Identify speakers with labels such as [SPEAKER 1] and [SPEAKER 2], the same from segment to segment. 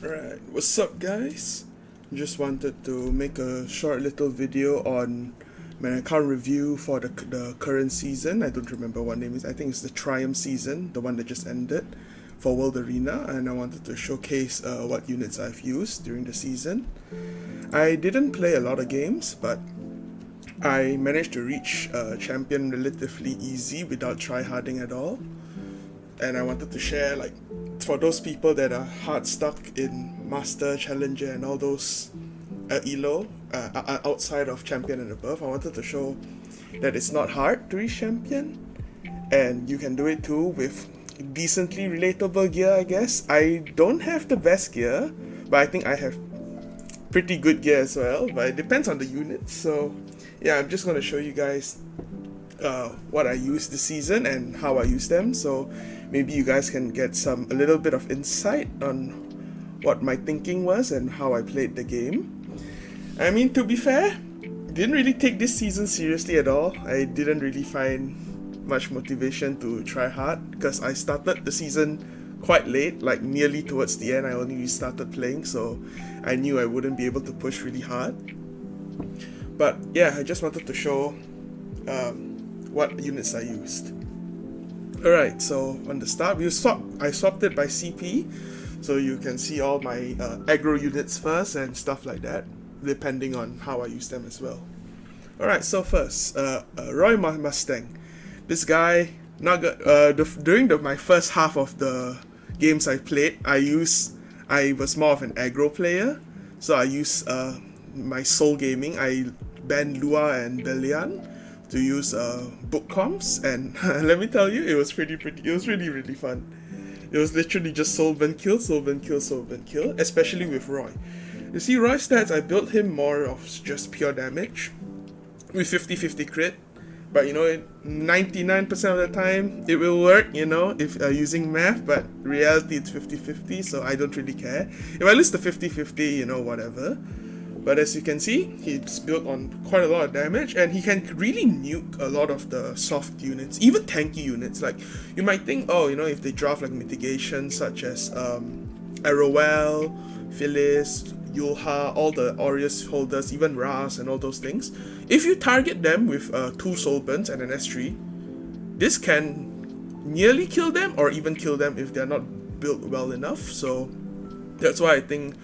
[SPEAKER 1] Right, what's up guys? Just wanted to make a short little video on my account review for the current season. I don't remember what name is. I think it's the Triumph season, the one that just ended for World Arena, and I wanted to showcase what units I've used during the season. I didn't play a lot of games, but I managed to reach champion relatively easy without tryharding at all. And I wanted to share, like, for those people that are hard stuck in Master, Challenger, and all those ELO outside of Champion and above, I wanted to show that it's not hard to reach Champion, and you can do it too with decently relatable gear, I guess. I don't have the best gear, but I think I have pretty good gear as well, but it depends on the units. So yeah, I'm just going to show you guys what I used this season and how I use them, so maybe you guys can get a little bit of insight on what my thinking was and how I played the game. I mean, to be fair, didn't really take this season seriously at all. I didn't really find much motivation to try hard because I started the season quite late, like nearly towards the end. I only started playing, so I knew I wouldn't be able to push really hard. But yeah, I just wanted to show what units I used. Alright, so on the start, I swapped it by CP, so you can see all my aggro units first and stuff like that, depending on how I use them as well. Alright, so first, Roy Mustang. This guy, not good. During my first half of the games I played, I was more of an aggro player, so I used my soul gaming. I banned Lua and Belian to use book comms, and let me tell you, it was really fun. It was literally just Sylvan kill, especially with Roy. You see, Roy's stats, I built him more of just pure damage with 50-50 crit, but you know, 99% of the time it will work, you know, if using math, but reality it's 50-50, so I don't really care. If I lose the 50-50, you know, whatever. But as you can see, he's built on quite a lot of damage, and he can really nuke a lot of the soft units, even tanky units. Like, you might think, oh, you know, if they draft like mitigation such as Arowell, Pyllis, Yulha, all the Aureus holders, even Ras and all those things, if you target them with 2 Soulburns and an S3, this can nearly kill them, or even kill them if they're not built well enough. So that's why I think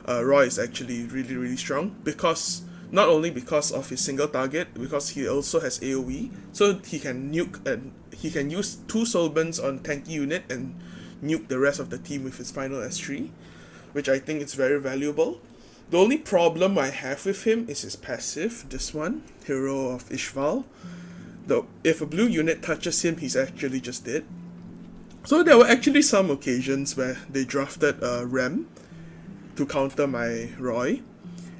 [SPEAKER 1] Roy is actually really strong, because not only because of his single target, because he also has AoE, so he can nuke, and he can use 2 Soulburns on tanky unit and nuke the rest of the team with his final S3, which I think is very valuable. The only problem I have with him is his passive, this one, Hero of Ishval. Though if a blue unit touches him, he's actually just dead. So there were actually some occasions where they drafted Rem to counter my Roy,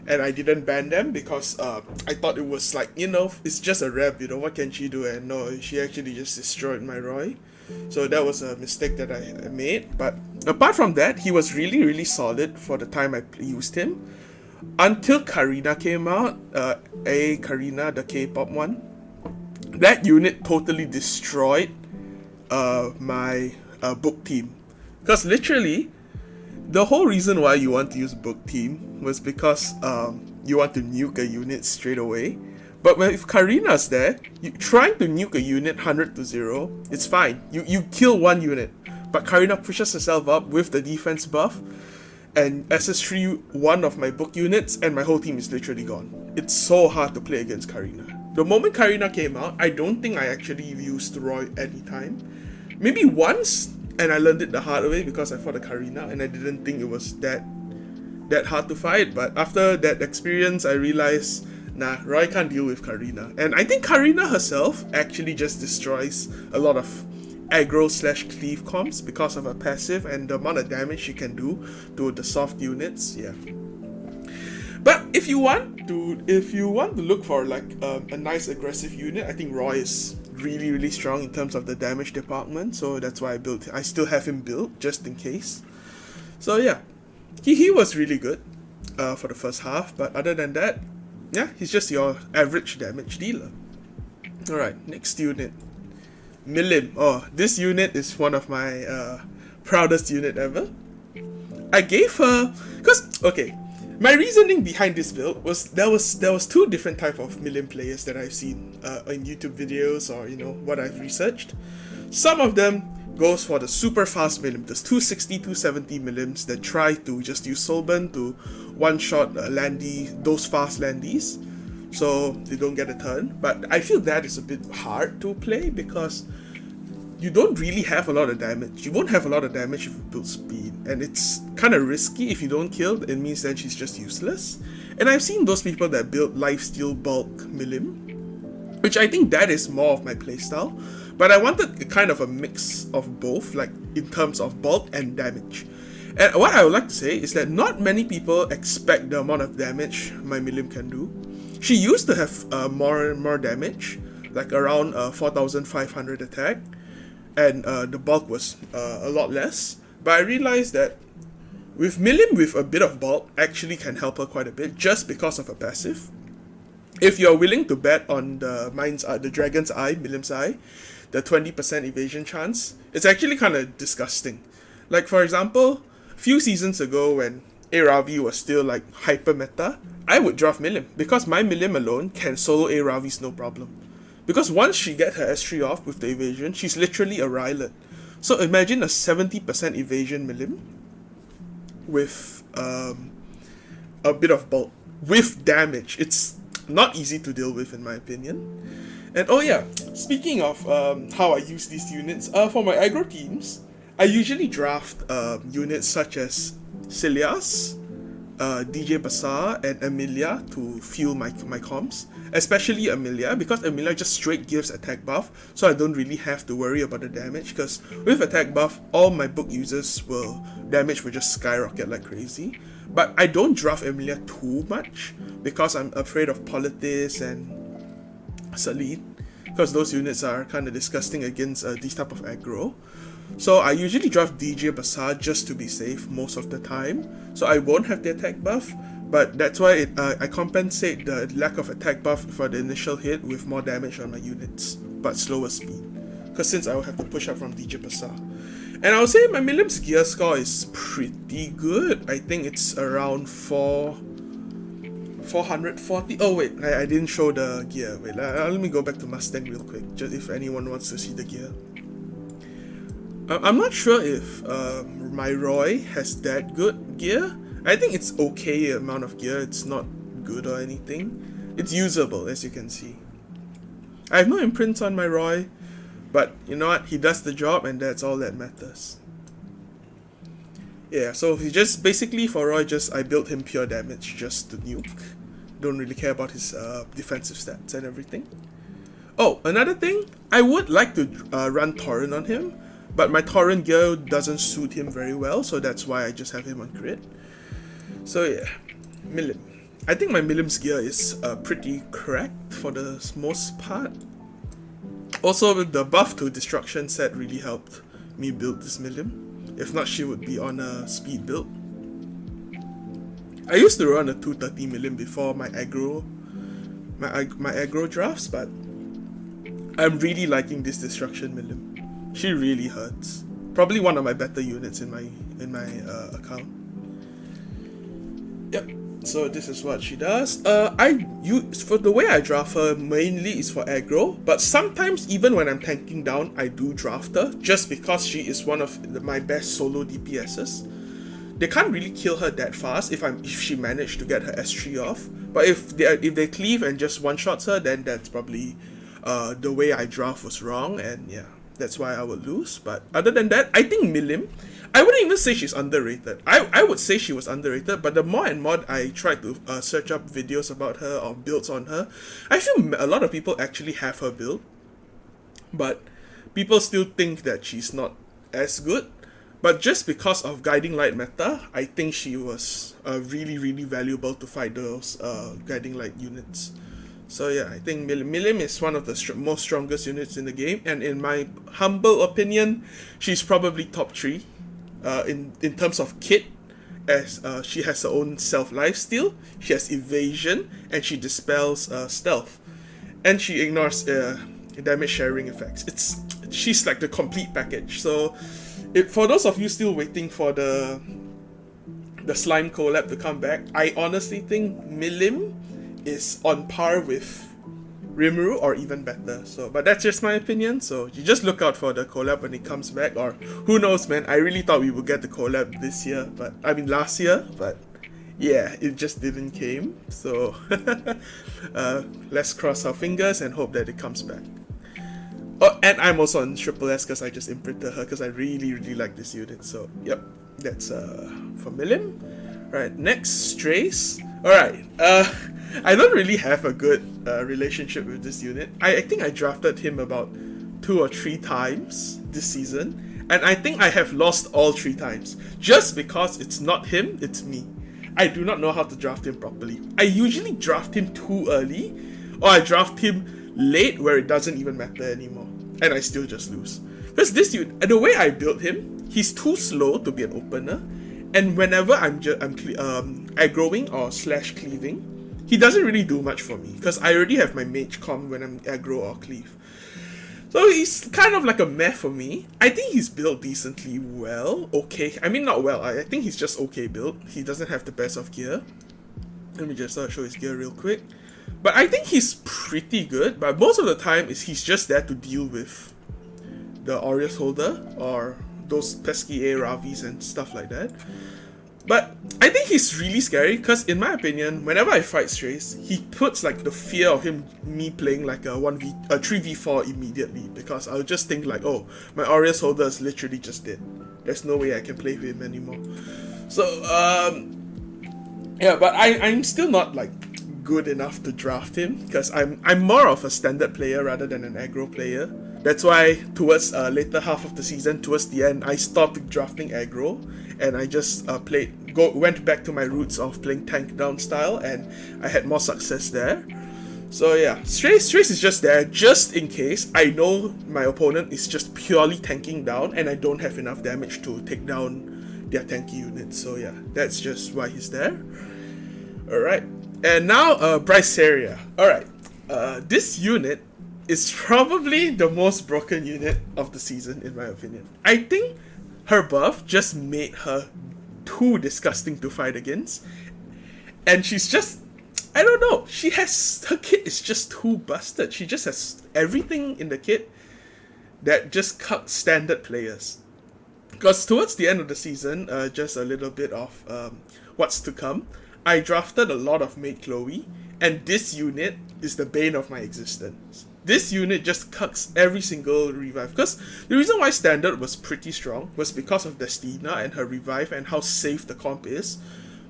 [SPEAKER 1] and I didn't ban them because I thought it was like, you know, it's just a Reb, you know, what can she do? And no, she actually just destroyed my Roy. So that was a mistake that I made. But apart from that, he was really solid for the time I used him, until Karina came out, ae-Karina, the K-pop one. That unit totally destroyed my book team, because literally the whole reason why you want to use book team was because you want to nuke a unit straight away. But if Karina's there, trying to nuke a unit 100 to 0, it's fine. You kill one unit, but Karina pushes herself up with the defense buff and SS3 one of my book units, and my whole team is literally gone. It's so hard to play against Karina. The moment Karina came out, I don't think I actually used Roy anytime. Maybe once, and I learned it the hard way because I fought a Karina and I didn't think it was that hard to fight. But after that experience, I realized, nah, Roy can't deal with Karina. And I think Karina herself actually just destroys a lot of aggro/cleave comps because of her passive and the amount of damage she can do to the soft units. Yeah. But if you want to look for like a nice aggressive unit, I think Roy is really strong in terms of the damage department, so that's why I still have him built just in case. So yeah, he was really good for the first half, but other than that, yeah, he's just your average damage dealer. Alright, next unit, Milim. Oh, this unit is one of my proudest unit ever. I gave her, because okay, my reasoning behind this build was there was two different type of Milim players that I've seen in YouTube videos, or what I've researched. Some of them goes for the super fast Milim, there's 260, 270 Milims that try to just use Sylvan to one-shot Landy, those fast Landys, so they don't get a turn. But I feel that is a bit hard to play because you don't really have a lot of damage. You won't have a lot of damage if you build speed, and it's kind of risky. If you don't kill, it means then she's just useless. And I've seen those people that build lifesteal bulk Milim, which I think that is more of my playstyle. But I wanted kind of a mix of both, like in terms of bulk and damage. And what I would like to say is that not many people expect the amount of damage my Milim can do. She used to have more damage, like around 4,500 attack, and the bulk was a lot less. But I realized that with Milim with a bit of bulk actually can help her quite a bit just because of her passive. If you're willing to bet on the Dragon's Eye, Milim's Eye, the 20% evasion chance, it's actually kind of disgusting. Like for example, a few seasons ago when Aravi was still like hyper meta, I would draft Milim because my Milim alone can solo Aravi's no problem. Because once she gets her S3 off with the evasion, she's literally a Rylet. So imagine a 70% evasion Milim with a bit of bulk, with damage. It's not easy to deal with in my opinion. And oh yeah, speaking of how I use these units, for my aggro teams, I usually draft units such as Cilias, DJ Bazaar, and Amelia to fuel my comms. Especially Amelia, because Amelia just straight gives attack buff, so I don't really have to worry about the damage, because with attack buff, all my book users damage will just skyrocket like crazy. But I don't draft Amelia too much, because I'm afraid of Politis and Celine, because those units are kind of disgusting against these type of aggro. So I usually draft DJ Bazaar just to be safe most of the time, so I won't have the attack buff. But that's why I compensate the lack of attack buff for the initial hit with more damage on my units, but slower speed. Because since I will have to push up from DJ Bazaar. And I would say my Milim's gear score is pretty good. I think it's around 440. Oh wait, I didn't show the gear. Wait, let me go back to Mustang real quick, just if anyone wants to see the gear. I'm not sure if my Roy has that good gear. I think it's okay amount of gear, it's not good or anything. It's usable, as you can see. I have no imprints on my Roy, but you know what, he does the job and that's all that matters. Yeah, so he just, basically for Roy, I built him pure damage just to nuke. Don't really care about his defensive stats and everything. Oh, another thing, I would like to run Torrent on him, but my Torrent gear doesn't suit him very well, so that's why I just have him on crit. So yeah, Milim. I think my Milim's gear is pretty correct for the most part. Also, the buff to destruction set really helped me build this Milim. If not, she would be on a speed build. I used to run a 230 Milim before my aggro drafts, but I'm really liking this destruction Milim. She really hurts. Probably one of my better units in my account. Yep, so this is what she does. For the way I draft her mainly is for aggro, but sometimes even when I'm tanking down, I do draft her just because she is one of my best solo DPSs. They can't really kill her that fast if she managed to get her S3 off. But if they cleave and just one shots her, then that's probably the way I draft was wrong, and yeah, that's why I would lose. But other than that, I think Milim, I wouldn't even say she's underrated. I would say she was underrated, but the more and more I tried to search up videos about her or builds on her, I feel a lot of people actually have her build, but people still think that she's not as good. But just because of Guiding Light meta, I think she was really, really valuable to fight those Guiding Light units. So yeah, I think Milim is one of the most strongest units in the game, and in my humble opinion, she's probably top 3 in terms of kit, as she has her own self-lifesteal, she has evasion, and she dispels stealth. And she ignores damage sharing effects. She's like the complete package. So for those of you still waiting for the the slime collab to come back. I honestly think Milim is on par with Rimuru or even better. So, but that's just my opinion. So you just look out for the collab when it comes back, or who knows, man. I really thought we would get the collab this year, but I mean last year, but yeah, it just didn't came. So let's cross our fingers and hope that it comes back. Oh, and I'm also on Triple S because I just imprinted her because I really like this unit. So yep, that's for Milim. Right, next Straze. Alright, I don't really have a good relationship with this unit. I think I drafted him about 2 or 3 times this season, and I think I have lost all 3 times just because it's not him, it's me. I do not know how to draft him properly. I usually draft him too early, or I draft him late where it doesn't even matter anymore, and I still just lose. Because this unit, the way I built him, he's too slow to be an opener, and whenever I'm aggroing or slash cleaving, he doesn't really do much for me because I already have my mage com when I'm aggro or cleave. So he's kind of like a meh for me. I think he's built decently well. Okay. I mean, not well. I think he's just okay built. He doesn't have the best of gear. Let me just show his gear real quick. But I think he's pretty good. But most of the time, he's just there to deal with the Aureus holder or those pesky Ravis and stuff like that. But I think he's really scary because, in my opinion, whenever I fight Straze, he puts like the fear of me playing like a 3v4 immediately, because I'll just think like, oh, my Aureus holder is literally just dead. There's no way I can play with him anymore. So yeah, but I'm still not like good enough to draft him because I'm more of a standard player rather than an aggro player. That's why towards later half of the season, towards the end, I stopped drafting aggro and I just went back to my roots of playing tank down style, and I had more success there. So yeah, Straze is just there just in case I know my opponent is just purely tanking down and I don't have enough damage to take down their tanky units. So yeah, that's just why he's there. Alright, and now Iseria. Alright, this unit is probably the most broken unit of the season in my opinion. I think her buff just made her too disgusting to fight against, and she's just, I don't know, her kit is just too busted. She just has everything in the kit that just cucks standard players. Because towards the end of the season, just a little bit of what's to come, I drafted a lot of Maid Chloe, and this unit is the bane of my existence. This unit just cucks every single revive. Because the reason why standard was pretty strong was because of Destina and her revive and how safe the comp is.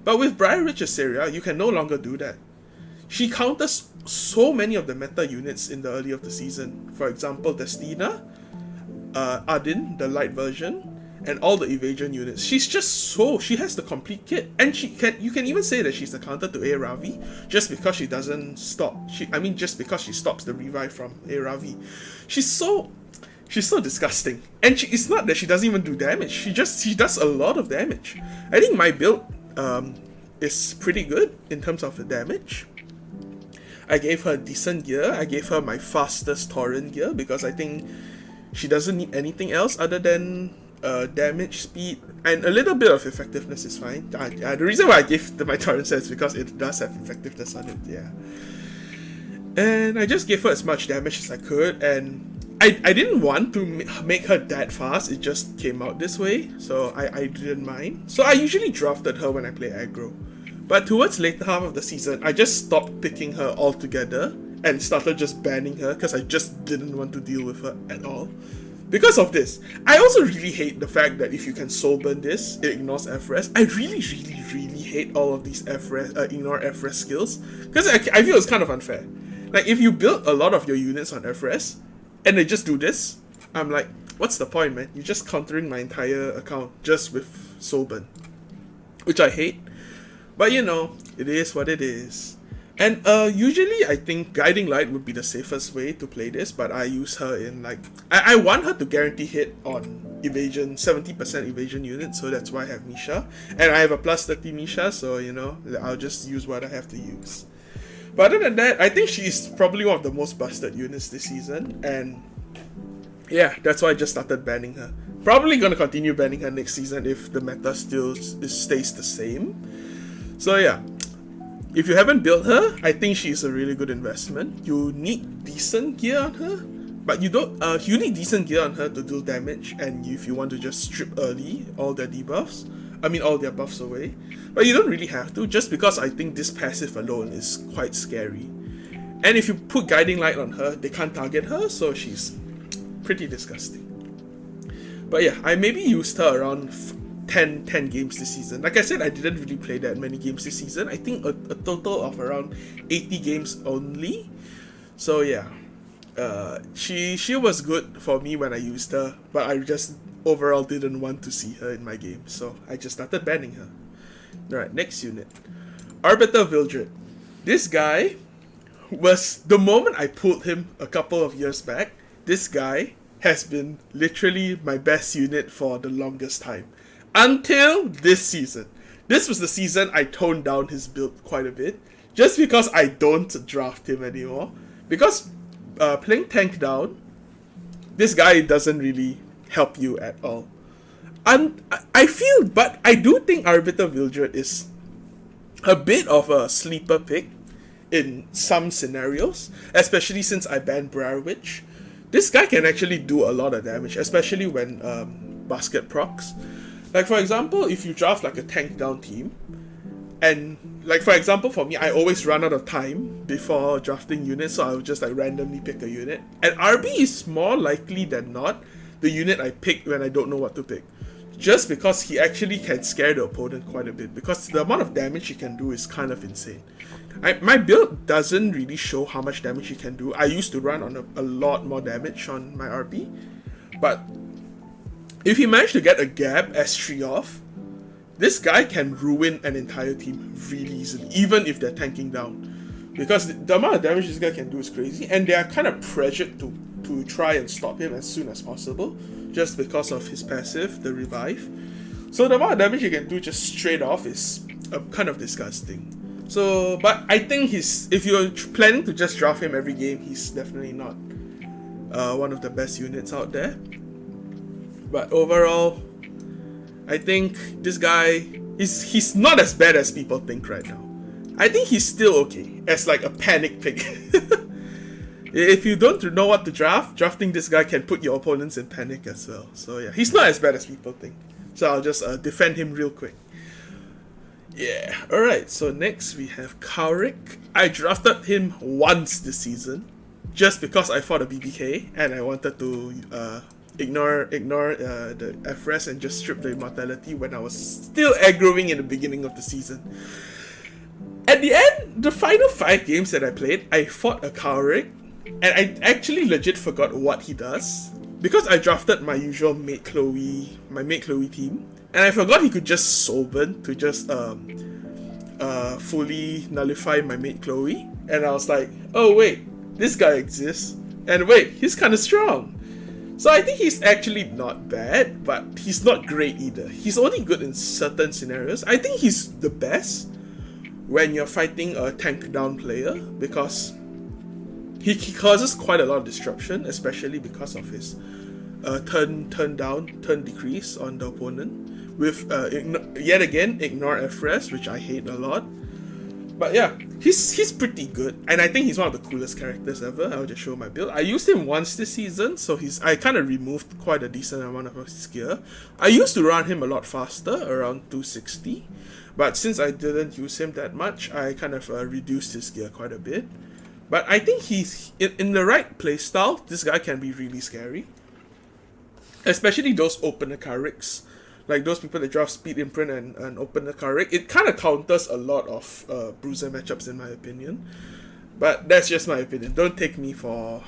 [SPEAKER 1] But with Briar Iseria, you can no longer do that. She counters so many of the meta units in the early of the season. For example, Destina, Adin, the light version, and all the evasion units. She's just she has the complete kit. And you can even say that she's the counter to A-Ravi just because she doesn't stop. Just because she stops the revive from A-Ravi. She's so disgusting. And it's not that she doesn't even do damage. She does a lot of damage. I think my build is pretty good in terms of the damage. I gave her decent gear. I gave her my fastest Torrent gear because I think she doesn't need anything else other than damage, speed, and a little bit of effectiveness is fine. The reason why I gave my Torrent set is because it does have effectiveness on it, yeah. And I just gave her as much damage as I could, and I didn't want to make her that fast, it just came out this way, so I didn't mind. So I usually drafted her when I play aggro. But towards later half of the season, I just stopped picking her altogether and started just banning her because I just didn't want to deal with her at all. Because of this, I also really hate the fact that if you can soul burn this, it ignores F-Res. I really hate all of these ignore F-Res skills because I feel it's kind of unfair. Like, if you build a lot of your units on F-Res and they just do this, I'm like, what's the point, man? You're just countering my entire account just with soul burn, which I hate. But you know, it is what it is. And usually I think Guiding Light would be the safest way to play this, but I use her in like, I want her to guarantee hit on evasion, 70% evasion units, so that's why I have Misha. And I have a plus 30 Misha, so you know, I'll just use what I have to use. But other than that, I think she's probably one of the most busted units this season, and yeah, that's why I just started banning her. Probably gonna continue banning her next season if the meta still stays the same. So yeah, if you haven't built her, I think she's a really good investment. You need decent gear on her, but you don't. You need decent gear on her to do damage, and if you want to just strip early all their debuffs, all their buffs away. But you don't really have to, just because I think this passive alone is quite scary. And if you put Guiding Light on her, they can't target her, so she's pretty disgusting. But yeah, I maybe used her around 10 games this season. Like I said, I didn't really play that many games this season. I think a total of around 80 games only. So yeah, she was good for me when I used her, but I just overall didn't want to see her in my game, so I just started banning her. Alright, next unit. Arbiter Vildred. This guy was, the moment I pulled him a couple of years back, this guy has been literally my best unit for the longest time. Until this season. This was the season I toned down his build quite a bit, just because I don't draft him anymore. Because playing tank down, this guy doesn't really help you at all. And but I do think Arbiter Vildred is a bit of a sleeper pick in some scenarios, especially since I banned Briar Witch. This guy can actually do a lot of damage, especially when basket procs. Like for example, if you draft like a tank down team, and like for example for me, I always run out of time before drafting units, so I'll just like randomly pick a unit. And RB is more likely than not the unit I pick when I don't know what to pick. Just because he actually can scare the opponent quite a bit, because the amount of damage he can do is kind of insane. My build doesn't really show how much damage he can do. I used to run on a lot more damage on my RB, but if he managed to get a Gab S3 off, this guy can ruin an entire team really easily, even if they're tanking down. Because the amount of damage this guy can do is crazy, and they are kind of pressured to try and stop him as soon as possible, just because of his passive, the revive. So the amount of damage he can do just straight off is kind of disgusting. So, but I think if you're planning to just draft him every game, he's definitely not one of the best units out there. But overall, I think this guy, he's not as bad as people think right now. I think he's still okay as like a panic pick. If you don't know what to draft, drafting this guy can put your opponents in panic as well. So yeah, he's not as bad as people think. So I'll just defend him real quick. Yeah, alright, so next we have Kawerik. I drafted him once this season, just because I fought a BBK and I wanted to ignore the FRES and just strip the immortality when I was still aggroing in the beginning of the season. At the end, the final 5 games that I played, I fought a Kawerik, and I actually legit forgot what he does, because I drafted my usual Maid Chloe team, and I forgot he could just Soulburn to just fully nullify my Maid Chloe, and I was like, oh wait, this guy exists, and wait, he's kind of strong. So I think he's actually not bad, but he's not great either. He's only good in certain scenarios. I think he's the best when you're fighting a tank down player, because he causes quite a lot of disruption, especially because of his turn decrease on the opponent. With yet again, ignore FRES, which I hate a lot. But yeah, he's pretty good, and I think he's one of the coolest characters ever. I'll just show my build. I used him once this season, so I kind of removed quite a decent amount of his gear. I used to run him a lot faster, around 260, but since I didn't use him that much, I kind of reduced his gear quite a bit. But I think he's in the right playstyle. This guy can be really scary, especially those opener Kaweriks. Like those people that draft Speed Imprint and opener Kawerik. It kind of counters a lot of bruiser matchups in my opinion. But that's just my opinion. Don't take me for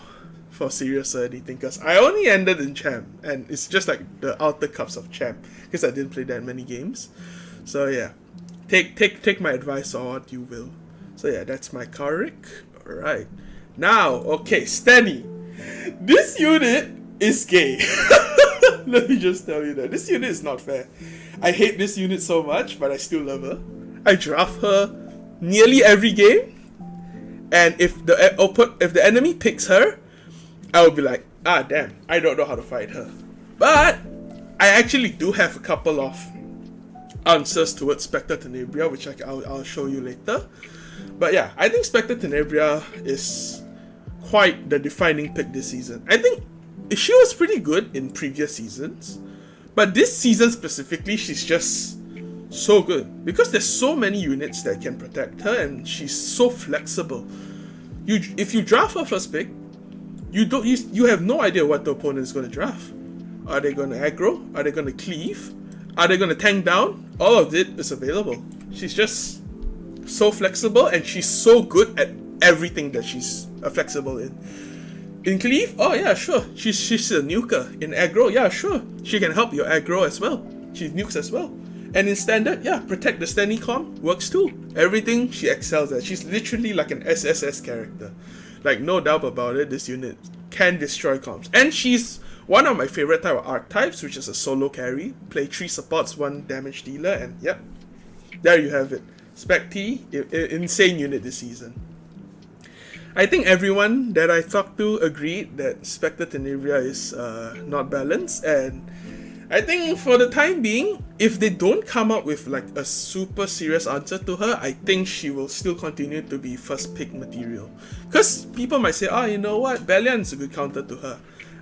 [SPEAKER 1] serious or anything, because I only ended in Champ, and it's just like the outer cups of Champ, because I didn't play that many games. So yeah, take my advice or what you will. So yeah, that's my Kawerik. Alright. Now, okay, Stanny. This unit is gay. Let me just tell you that. This unit is not fair. I hate this unit so much, but I still love her. I draft her nearly every game. And if the enemy picks her, I will be like, ah damn, I don't know how to fight her. But I actually do have a couple of answers towards Specter Tenebria, which I'll show you later. But yeah, I think Specter Tenebria is quite the defining pick this season. I think she was pretty good in previous seasons, but this season specifically, she's just so good because there's so many units that can protect her, and she's so flexible. If you draft her first pick, you have no idea what the opponent is going to draft. Are they going to aggro? Are they going to cleave? Are they going to tank down? All of it is available. She's just so flexible, and she's so good at everything that she's flexible in. In cleave, oh yeah, sure. She's a nuker. In aggro, yeah, sure. She can help your aggro as well. She nukes as well. And in standard, yeah, protect the standing com works too. Everything she excels at. She's literally like an SSS character. Like, no doubt about it, this unit can destroy comps. And she's one of my favorite type of archetypes, which is a solo carry. Play 3 supports, 1 damage dealer, and yep, there you have it. Spec T, insane unit this season. I think everyone that I talked to agreed that Specter Tenebria is not balanced, and I think for the time being, if they don't come up with like a super serious answer to her, I think she will still continue to be first pick material. Because people might say, oh, you know what, Belian is a good counter to her.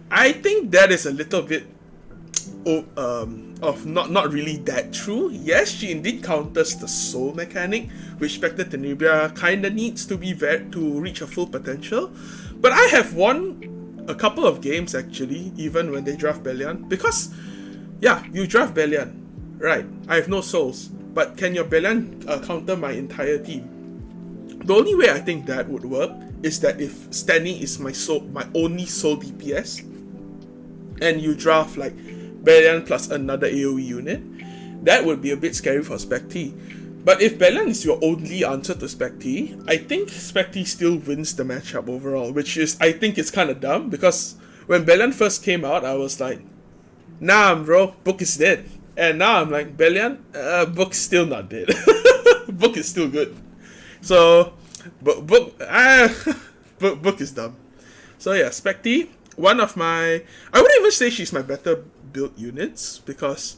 [SPEAKER 1] I think that is a little bit of not really that true. Yes, she indeed counters the soul mechanic, which Specter Tenebria kinda needs to be to reach her full potential. But I have won a couple of games actually, even when they draft Belian, because yeah, you draft Belian, right? I have no souls, but can your Belian counter my entire team? The only way I think that would work is that if standing is my only soul DPS, and you draft like Belian plus another AoE unit, that would be a bit scary for Spec T. But if Belian is your only answer to Spec T, I think Spec T still wins the matchup overall, which is, I think it's kind of dumb, because when Belian first came out, I was like, nah bro, book is dead. And now I'm like, Belian, book's still not dead. Book is still good. So, book is dumb. So yeah, Spec T, one of my, I wouldn't even say she's my better built units, because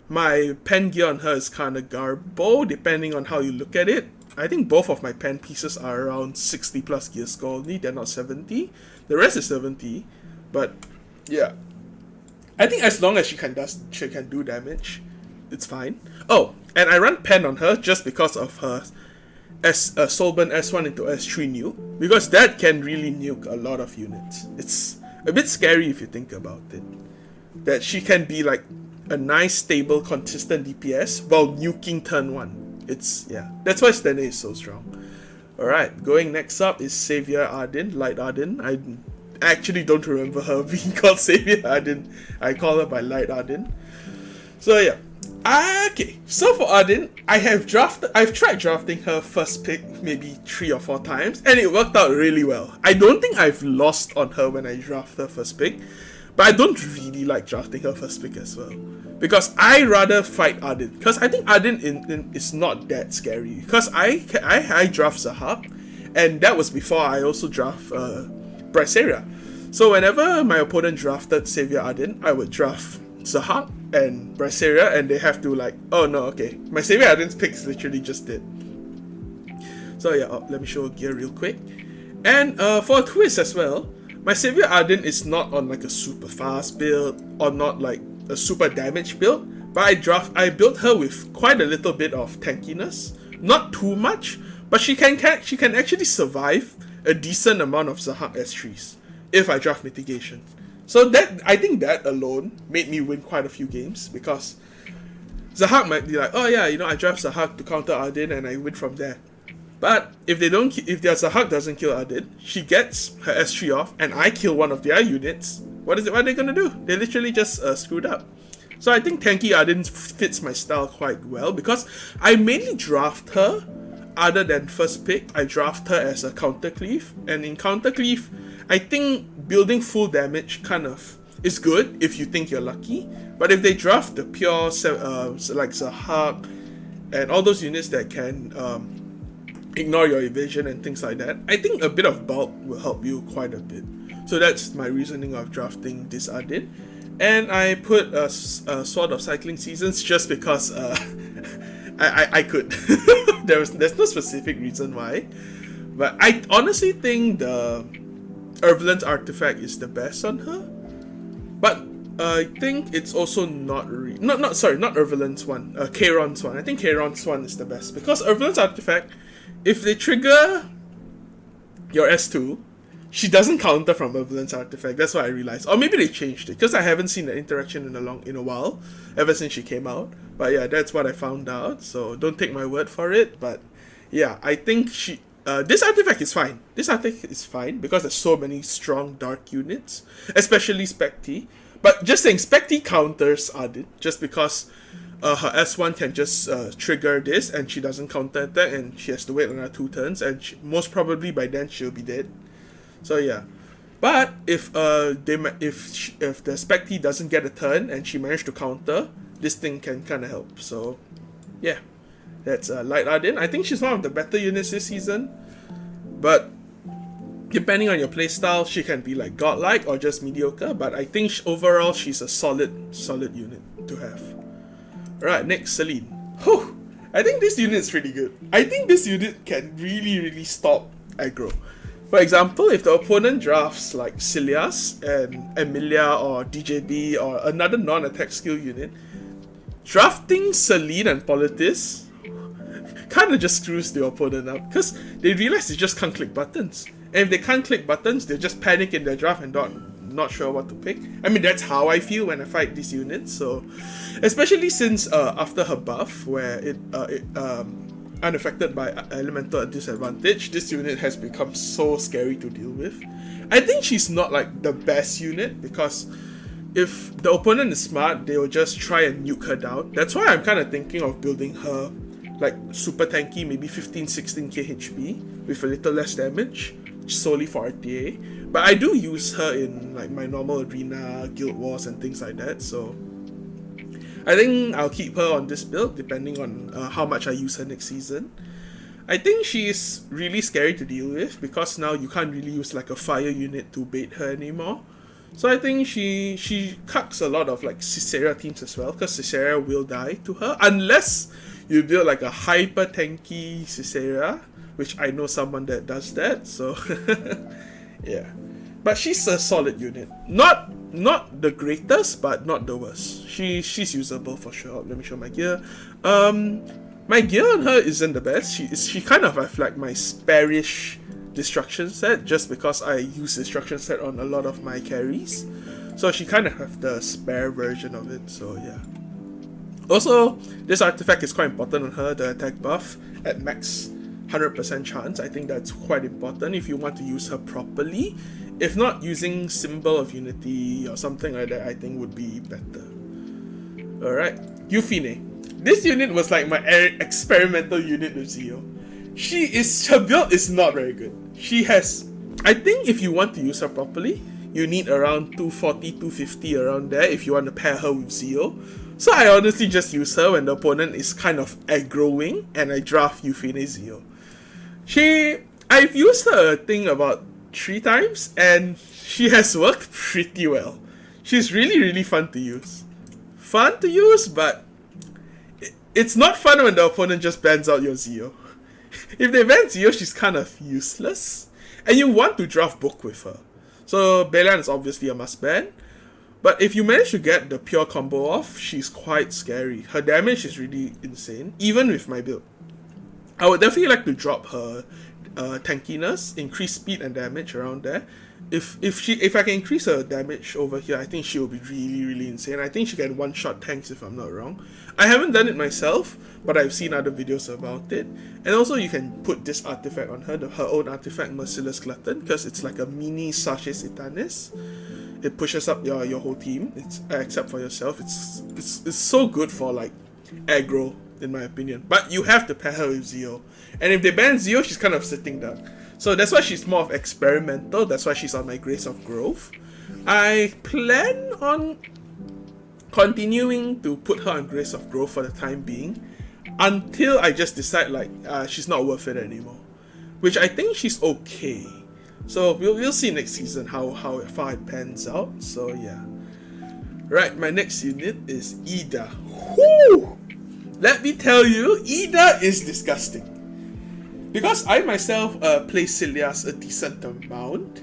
[SPEAKER 1] my pen gear on her is kind of garbo, depending on how you look at it. I think both of my pen pieces are around 60 plus gear score only, they're not 70. The rest is 70, but yeah. I think as long as she can do damage, it's fine. Oh, and I run pen on her just because of her Soulburn S1 into S3 nuke, because that can really nuke a lot of units. It's a bit scary if you think about it. That she can be like a nice, stable, consistent DPS while nuking turn 1. It's, yeah, that's why Stene is so strong. Alright, going next up is Savior Adin, Light Adin. I actually don't remember her being called Savior Adin. I call her by Light Adin. So yeah. Okay, so for Adin, I've tried drafting her first pick maybe 3 or 4 times, and it worked out really well. I don't think I've lost on her when I draft her first pick, but I don't really like drafting her first pick as well, because I rather fight Adin, because I think Adin is not that scary, because I draft Zahhak, and that was before I also draft Iseria. So whenever my opponent drafted Savior Adin, I would draft Zahhak and Iseria, and they have to like, oh no, okay, my Savior Adin's picks literally just did. So yeah, let me show gear real quick. And for a twist as well, my Savior Adin is not on like a super fast build or not like a super damage build, but I built her with quite a little bit of tankiness, not too much, but she can actually survive a decent amount of Zahhak S3s if I draft mitigation. So that, I think that alone made me win quite a few games, because Zahhak might be like, oh yeah, you know, I draft Zahhak to counter Adin and I win from there. But if their Zahhak doesn't kill Adin, she gets her S3 off and I kill one of their units. What are they gonna do? They literally just screwed up. So I think tanky Adin fits my style quite well, because I mainly draft her, other than first pick, I draft her as a counter cleave, and in counter cleave, I think building full damage kind of is good if you think you're lucky, but if they draft the pure like Zahhak and all those units that can ignore your evasion and things like that, I think a bit of bulk will help you quite a bit. So that's my reasoning of drafting this Adin. And I put a Sword of Cycling Seasons just because I could. There's no specific reason why. But I honestly think the Urvalent artifact is the best on her. But I think it's also not Urvalent's one. Kayron's one. I think Kayron's one is the best because Urvalent's artifact, if they trigger your S2, she doesn't counter from Urvalent's artifact. That's what I realized. Or maybe they changed it because I haven't seen the interaction in a while, ever since she came out. But yeah, that's what I found out. So don't take my word for it. But yeah, I think this artifact is fine. This artifact is fine because there's so many strong dark units, especially Specty. But just saying, Specty counters Adin just because her S1 can just trigger this and she doesn't counter attack and she has to wait another 2 turns and most probably by then she'll be dead. So yeah. But if the Specty doesn't get a turn and she managed to counter, this thing can kind of help. So yeah. That's Light Adin. I think she's one of the better units this season. But depending on your playstyle, she can be like godlike or just mediocre. But I think overall she's a solid unit to have. Alright, next Celine. Whew, I think this unit is pretty good. I think this unit can really stop aggro. For example, if the opponent drafts like Cilias and Emilia or DJB or another non-attack skill unit, drafting Celine and Politis kind of just screws the opponent up because they realize they just can't click buttons. And if they can't click buttons, they just panic in their draft and not sure what to pick. I mean, that's how I feel when I fight these units. So, especially since after her buff, where it unaffected by elemental disadvantage, this unit has become so scary to deal with. I think she's not like the best unit because if the opponent is smart, they will just try and nuke her down. That's why I'm kind of thinking of building her like super tanky, maybe 15-16k HP with a little less damage, solely for RTA. But I do use her in like my normal arena, guild wars and things like that, so I think I'll keep her on this build depending on how much I use her next season. I think she is really scary to deal with because now you can't really use like a fire unit to bait her anymore. So I think she cucks a lot of like Iseria teams as well because Iseria will die to her unless you build like a hyper tanky Iseria, which I know someone that does that, so yeah. But she's a solid unit. Not the greatest, but not the worst. She's usable for sure. Let me show my gear. My gear on her isn't the best. She kind of have like my sparish destruction set just because I use destruction set on a lot of my carries. So she kind of have the spare version of it, so yeah. Also, this artifact is quite important on her, the attack buff at max 100% chance. I think that's quite important if you want to use her properly. If not, using Symbol of Unity or something like that I think would be better. Alright, Yufine. This unit was like my experimental unit with Zio. Her build is not very good. I think if you want to use her properly, you need around 240, 250 around there if you want to pair her with Zio. So I honestly just use her when the opponent is kind of aggroing and I draft Yufine Zio. I've used her I think about 3 times and she has worked pretty well. She's really fun to use. Fun to use, but it's not fun when the opponent just bans out your Zio. If they ban Zio, she's kind of useless. And you want to draft book with her. So Balan is obviously a must ban. But if you manage to get the pure combo off, she's quite scary. Her damage is really insane, even with my build. I would definitely like to drop her tankiness, increase speed and damage around there. If I can increase her damage over here, I think she will be really insane. I think she can one-shot tanks if I'm not wrong. I haven't done it myself, but I've seen other videos about it. And also you can put this artifact on her, her own artifact Merciless Glutton, because it's like a mini Sashe Satanis. It pushes up your whole team. It's except for yourself. It's so good for like aggro in my opinion. But you have to pair her with Zio. And if they ban Zio, she's kind of sitting down. So that's why she's more of experimental. That's why she's on my Grace of Growth. I plan on continuing to put her on Grace of Growth for the time being until I just decide like she's not worth it anymore. Which I think she's okay. So we'll see next season how far it pans out. So yeah. Right, my next unit is Ida. Whoo! Let me tell you, Ida is disgusting. Because I myself play Celias a decent amount,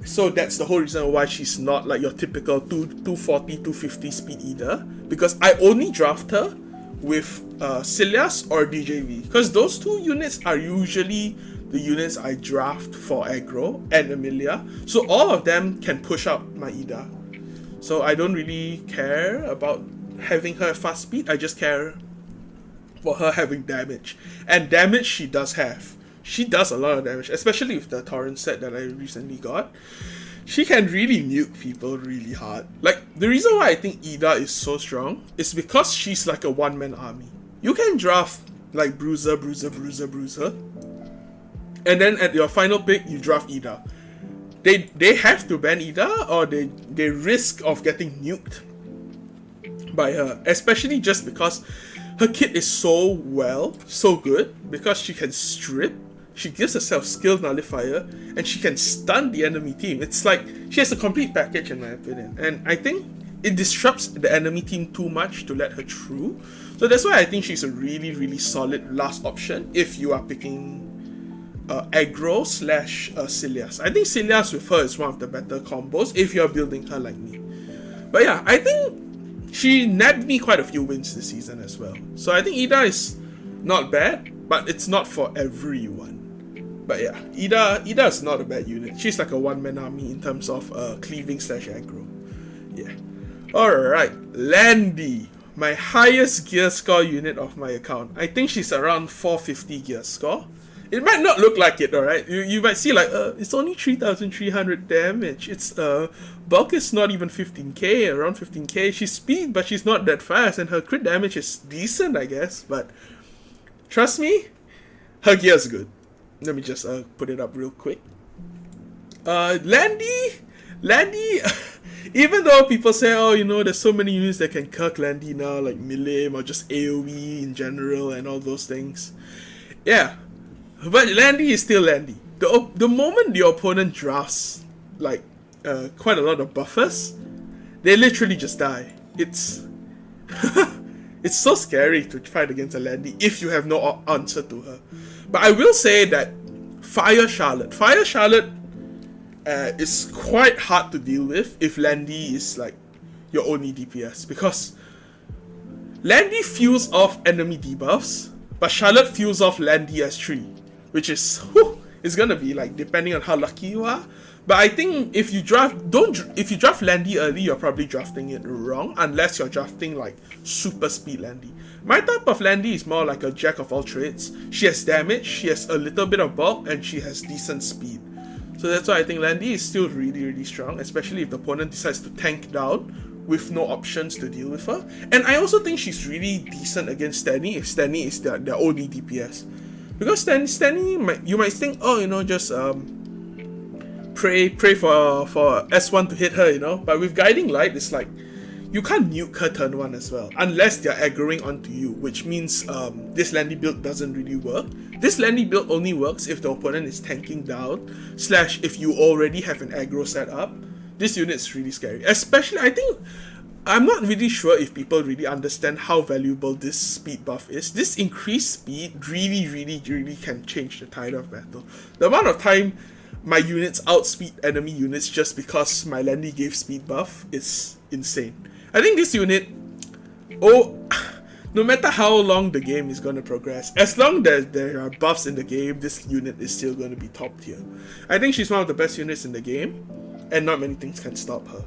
[SPEAKER 1] so that's the whole reason why she's not like your typical 240, 250 speed Ida. Because I only draft her with Celias or DJV. Because those two units are usually the units I draft for aggro and Amelia. So all of them can push out my Ida. So I don't really care about having her at fast speed, I just care for her having damage. And damage she does have. She does a lot of damage, especially with the Torrent set that I recently got. She can really nuke people really hard. Like, the reason why I think Ida is so strong is because she's like a one-man army. You can draft like Bruiser, and then at your final pick, you draft Ida. They have to ban Ida or they risk of getting nuked by her, especially just because her kit is so good, because she can strip, she gives herself skill nullifier, and she can stun the enemy team. It's like she has a complete package in my opinion, and I think it disrupts the enemy team too much to let her through. So that's why I think she's a really solid last option if you are picking aggro / Celias. I think Celias with her is one of the better combos if you're building her like me. But yeah, I think she nabbed me quite a few wins this season as well. So I think Ida is not bad, but it's not for everyone. But yeah, Ida is not a bad unit. She's like a one-man army in terms of cleaving / aggro. Yeah. Alright, Landy. My highest gear score unit of my account. I think she's around 450 gear score. It might not look like it, alright? You might see like, it's only 3,300 damage. It's, bulk is not even 15k, around 15k. She's speed, but she's not that fast, and her crit damage is decent, I guess. But, trust me, her gear's good. Let me just put it up real quick. Landy, even though people say, oh, you know, there's so many units that can kirk Landy now, like Milim or just AoE in general and all those things. Yeah. But Landy is still Landy. The moment the opponent drafts like quite a lot of buffers, they literally just die. It's it's so scary to fight against a Landy if you have no answer to her. But I will say that Fire Charlotte is quite hard to deal with if Landy is like your only DPS, because Landy feels off enemy debuffs, but Charlotte feels off Landy S3. Which is, it's gonna be like depending on how lucky you are. But I think if you draft Landy early, you're probably drafting it wrong, unless you're drafting like super speed Landy. My type of Landy is more like a jack of all trades. She has damage, she has a little bit of bulk, and she has decent speed. So that's why I think Landy is still really strong, especially if the opponent decides to tank down with no options to deal with her. And I also think she's really decent against Stanny if Stanny is their only DPS. Because Stanny, you might think, oh, you know, just pray for S1 to hit her, you know. But with Guiding Light, it's like, you can't nuke her turn 1 as well, unless they're aggroing onto you, which means this Landy build doesn't really work. This Landy build only works if the opponent is tanking down, / if you already have an aggro set up. This unit's really scary. Especially, I'm not really sure if people really understand how valuable this speed buff is. This increased speed really can change the tide of battle. The amount of time my units outspeed enemy units just because my Landy gave speed buff is insane. I think this unit, no matter how long the game is going to progress, as long as there are buffs in the game, this unit is still going to be top tier. I think she's one of the best units in the game, and not many things can stop her.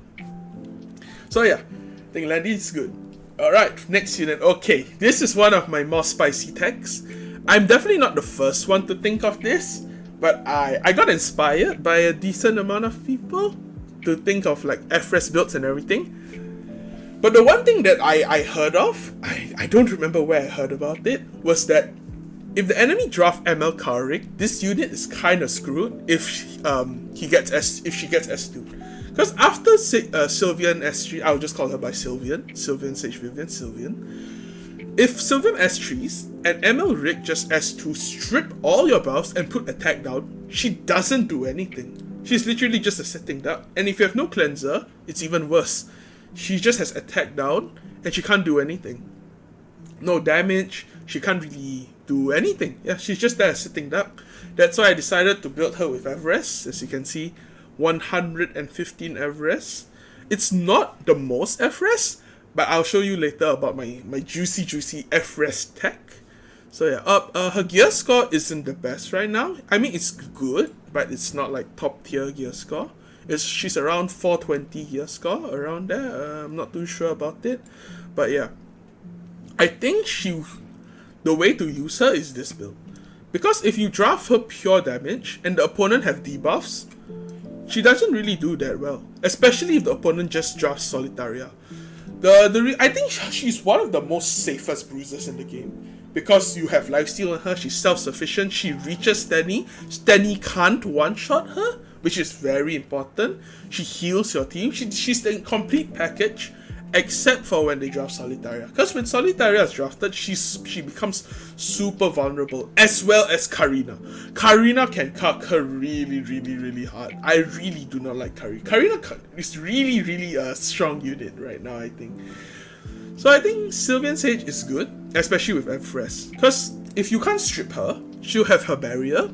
[SPEAKER 1] So yeah, I think Landy is good. Alright, next unit. Okay, this is one of my more spicy techs. I'm definitely not the first one to think of this, but I got inspired by a decent amount of people to think of like FRES builds and everything. But the one thing that I heard of, I don't remember where I heard about it, was that if the enemy draft ML Kawerik, this unit is kind of screwed if she gets S2. Because after Sylvan S3, I'll just call her by Sylvan. Sylvan, Sage Vivian, Sylvan. If Sylvan S3s and ML Rick just S2 strip all your buffs and put attack down, she doesn't do anything. She's literally just a sitting duck. And if you have no cleanser, it's even worse. she just has attack down, and she can't do anything. No damage, she can't really do anything. Yeah, she's just there sitting duck. That's why I decided to build her with Everest. As you can see, 115 Everest. It's not the most Everest, but I'll show you later about my juicy Everest tech. So yeah, her gear score isn't the best right now. I mean, it's good, but it's not like top tier gear score. She's around 420 gear score, around there. I'm not too sure about it, but yeah, I think the way to use her is this build, because if you draft her pure damage and the opponent have debuffs, she doesn't really do that well, especially if the opponent just drafts Solitaria. I think she's one of the most safest bruisers in the game, because you have lifesteal on her, she's self-sufficient, she reaches Stenny. Stenny can't one-shot her, which is very important. She heals your team. She's the complete package, except for when they draft Solitaria. Because when Solitaria is drafted, she becomes super vulnerable, as well as Karina. Karina can cuck her really hard. I really do not like Karina. Karina is really a strong unit right now, I think. So I think Sylvan Sage is good, especially with Everest. Because if you can't strip her, she'll have her barrier.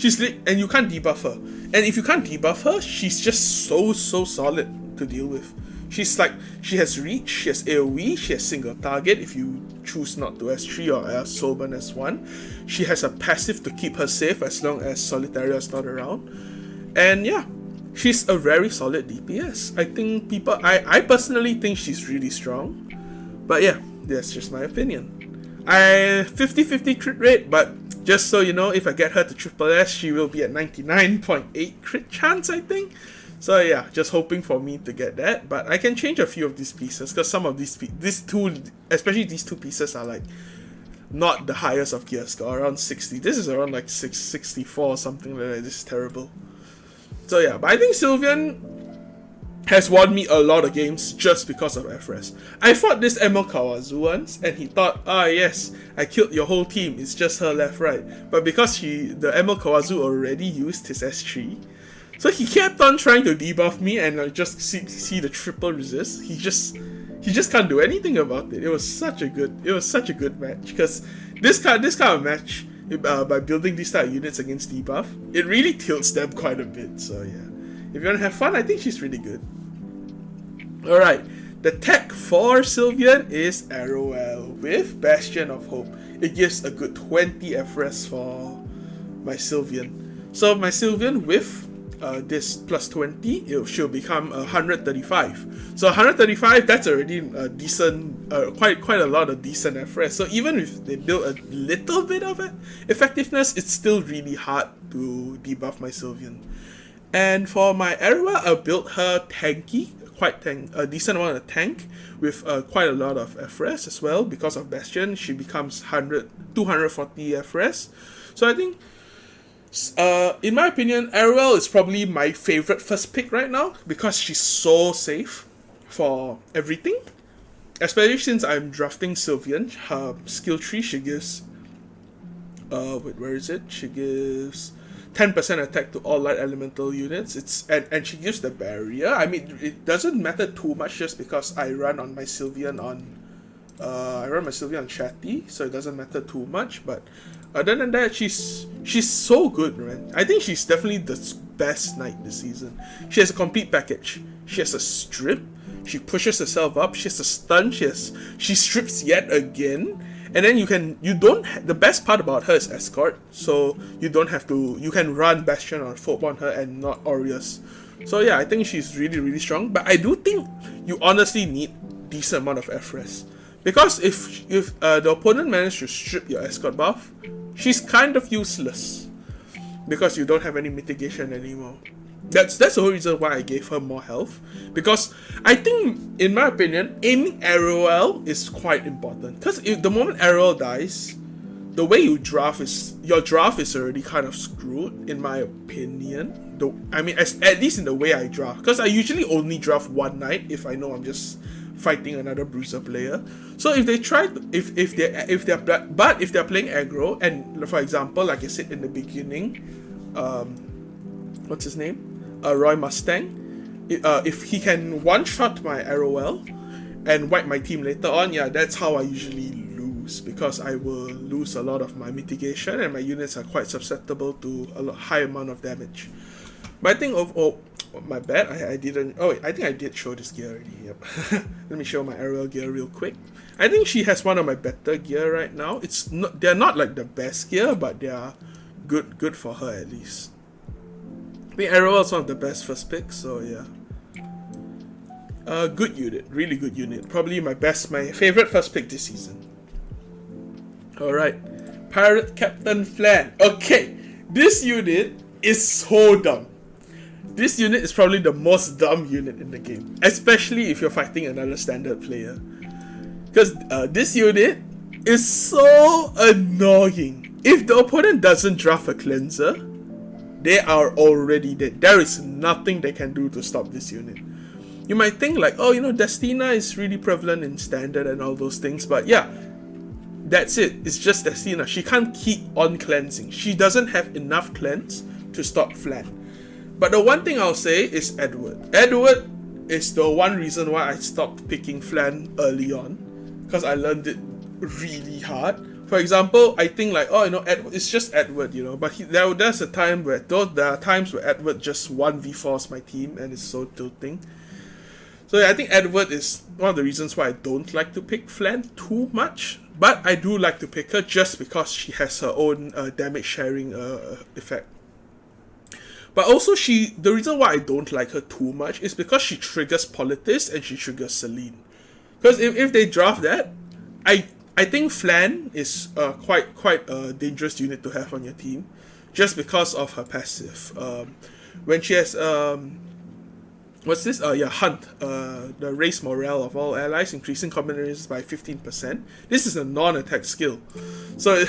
[SPEAKER 1] And you can't debuff her. And if you can't debuff her, she's just so solid to deal with. She has reach, she has AoE, she has single target if you choose not to S3 or Sylvan S1. She has a passive to keep her safe as long as Solitaria is not around. And yeah, she's a very solid DPS. I personally think she's really strong. But yeah, that's just my opinion. 50-50 crit rate, but just so you know, if I get her to triple S, she will be at 99.8 crit chance, I think. So yeah, just hoping for me to get that. But I can change a few of these pieces, because some of especially these two pieces are like not the highest of gear score, around 60. This is around like 664 or something like that. This is terrible. So yeah, but I think Sylvan has won me a lot of games just because of Everest. I fought this ML Kawazu once, and he thought, yes, I killed your whole team, it's just her left, right. But because the ML Kawazu already used his S3, so he kept on trying to debuff me, and I just see the triple resist. He just can't do anything about it. It was such a good match, because this kind of match, by building these type of units against debuff, it really tilts them quite a bit. So yeah, if you want to have fun, I think she's really good. Alright, the tech for Sylvan is Arowell with Bastion of Hope. It gives a good 20 FRS for my Sylvan. So my Sylvan with this plus 20, it should become 135. So 135, that's already a decent, quite a lot of decent FRS. So even if they build a little bit of it, effectiveness, it's still really hard to debuff my Sylvan. And for my Arowell, I built her tanky, a decent amount of tank with quite a lot of FRS as well. Because of Bastion, she becomes 240 FRS. So I think, in my opinion, Arowell is probably my favorite first pick right now, because she's so safe for everything. Especially since I'm drafting Sylvan, her skill tree, she gives, where is it? She gives 10% attack to all light elemental units. And she gives the barrier. I mean, it doesn't matter too much just because I run my Sylvan on Chatty, so it doesn't matter too much. But other than that, she's so good, man. I think she's definitely the best knight this season. She has a complete package. She has a strip. She pushes herself up. She has a stun. She strips yet again. And then the best part about her is escort, so you can run Bastion or Fope on her and not Aureus. So yeah, I think she's really strong, but I do think you honestly need decent amount of FRS. Because if the opponent managed to strip your escort buff, she's kind of useless, because you don't have any mitigation anymore. That's the whole reason why I gave her more health, because I think, in my opinion, aiming Arowell is quite important. Because if the moment Arowell dies, the way your draft is already kind of screwed, in my opinion. I mean, at least in the way I draft, because I usually only draft one knight if I know I'm just fighting another bruiser player. So if they try to, if they're playing aggro, and for example, like I said in the beginning, what's his name? Roy Mustang. if he can one-shot my Arowell and wipe my team later on, yeah, that's how I usually lose, because I will lose a lot of my mitigation and my units are quite susceptible to a high amount of damage. But I think my bad, I didn't. Oh wait, I think I did show this gear already. Yep. Let me show my Arowell gear real quick. I think she has one of my better gear right now. They're not like the best gear, but they are good for her at least. I think Arowell is one of the best first picks, so yeah. Good unit, really good unit. Probably my favorite first pick this season. Alright, Pirate Captain Flan. Okay, this unit is so dumb. This unit is probably the most dumb unit in the game, especially if you're fighting another standard player. Because this unit is so annoying. If the opponent doesn't draft a cleanser, they are already dead. There is nothing they can do to stop this unit. You might think like, oh, you know, Destina is really prevalent in standard and all those things, but yeah, that's it. It's just Destina. She can't keep on cleansing. She doesn't have enough cleanse to stop Flan. But the one thing I'll say is Edward. Edward is the one reason why I stopped picking Flan early on, because I learned it really hard. For example, I think like, oh, you know, it's just Edward, you know, but there's a time where there are times where Edward just 1v4s my team and it's so tilting. So yeah, I think Edward is one of the reasons why I don't like to pick Flan too much, but I do like to pick her just because she has her own damage sharing effect. But also the reason why I don't like her too much is because she triggers Politis and she triggers Celine. Because if they draft that, I think Flan is quite a dangerous unit to have on your team, just because of her passive. When she has what's this? Hunt. The race morale of all allies, increasing combinations by 15%. This is a non-attack skill. So,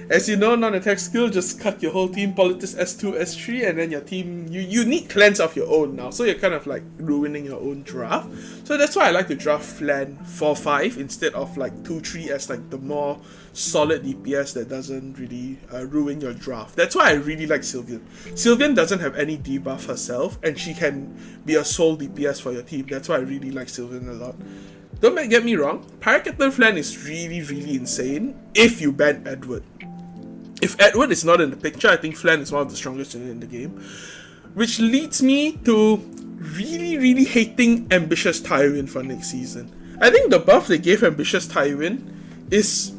[SPEAKER 1] as you know, non-attack skill, just cut your whole team, Politis S2, S3, and then your team, you need cleanse of your own now. So you're kind of like ruining your own draft. So that's why I like to draft Flan 4-5 instead of like 2-3 as like the more solid DPS that doesn't really ruin your draft. That's why I really like Sylvan. Sylvan doesn't have any debuff herself, and she can be a sole DPS for your team. That's why I really like Sylvan a lot. Don't get me wrong, Pirate Captain Flan is really, really insane if you ban Edward. If Edward is not in the picture, I think Flan is one of the strongest units in the game. Which leads me to really, really hating Ambitious Tywin for next season. I think the buff they gave Ambitious Tywin is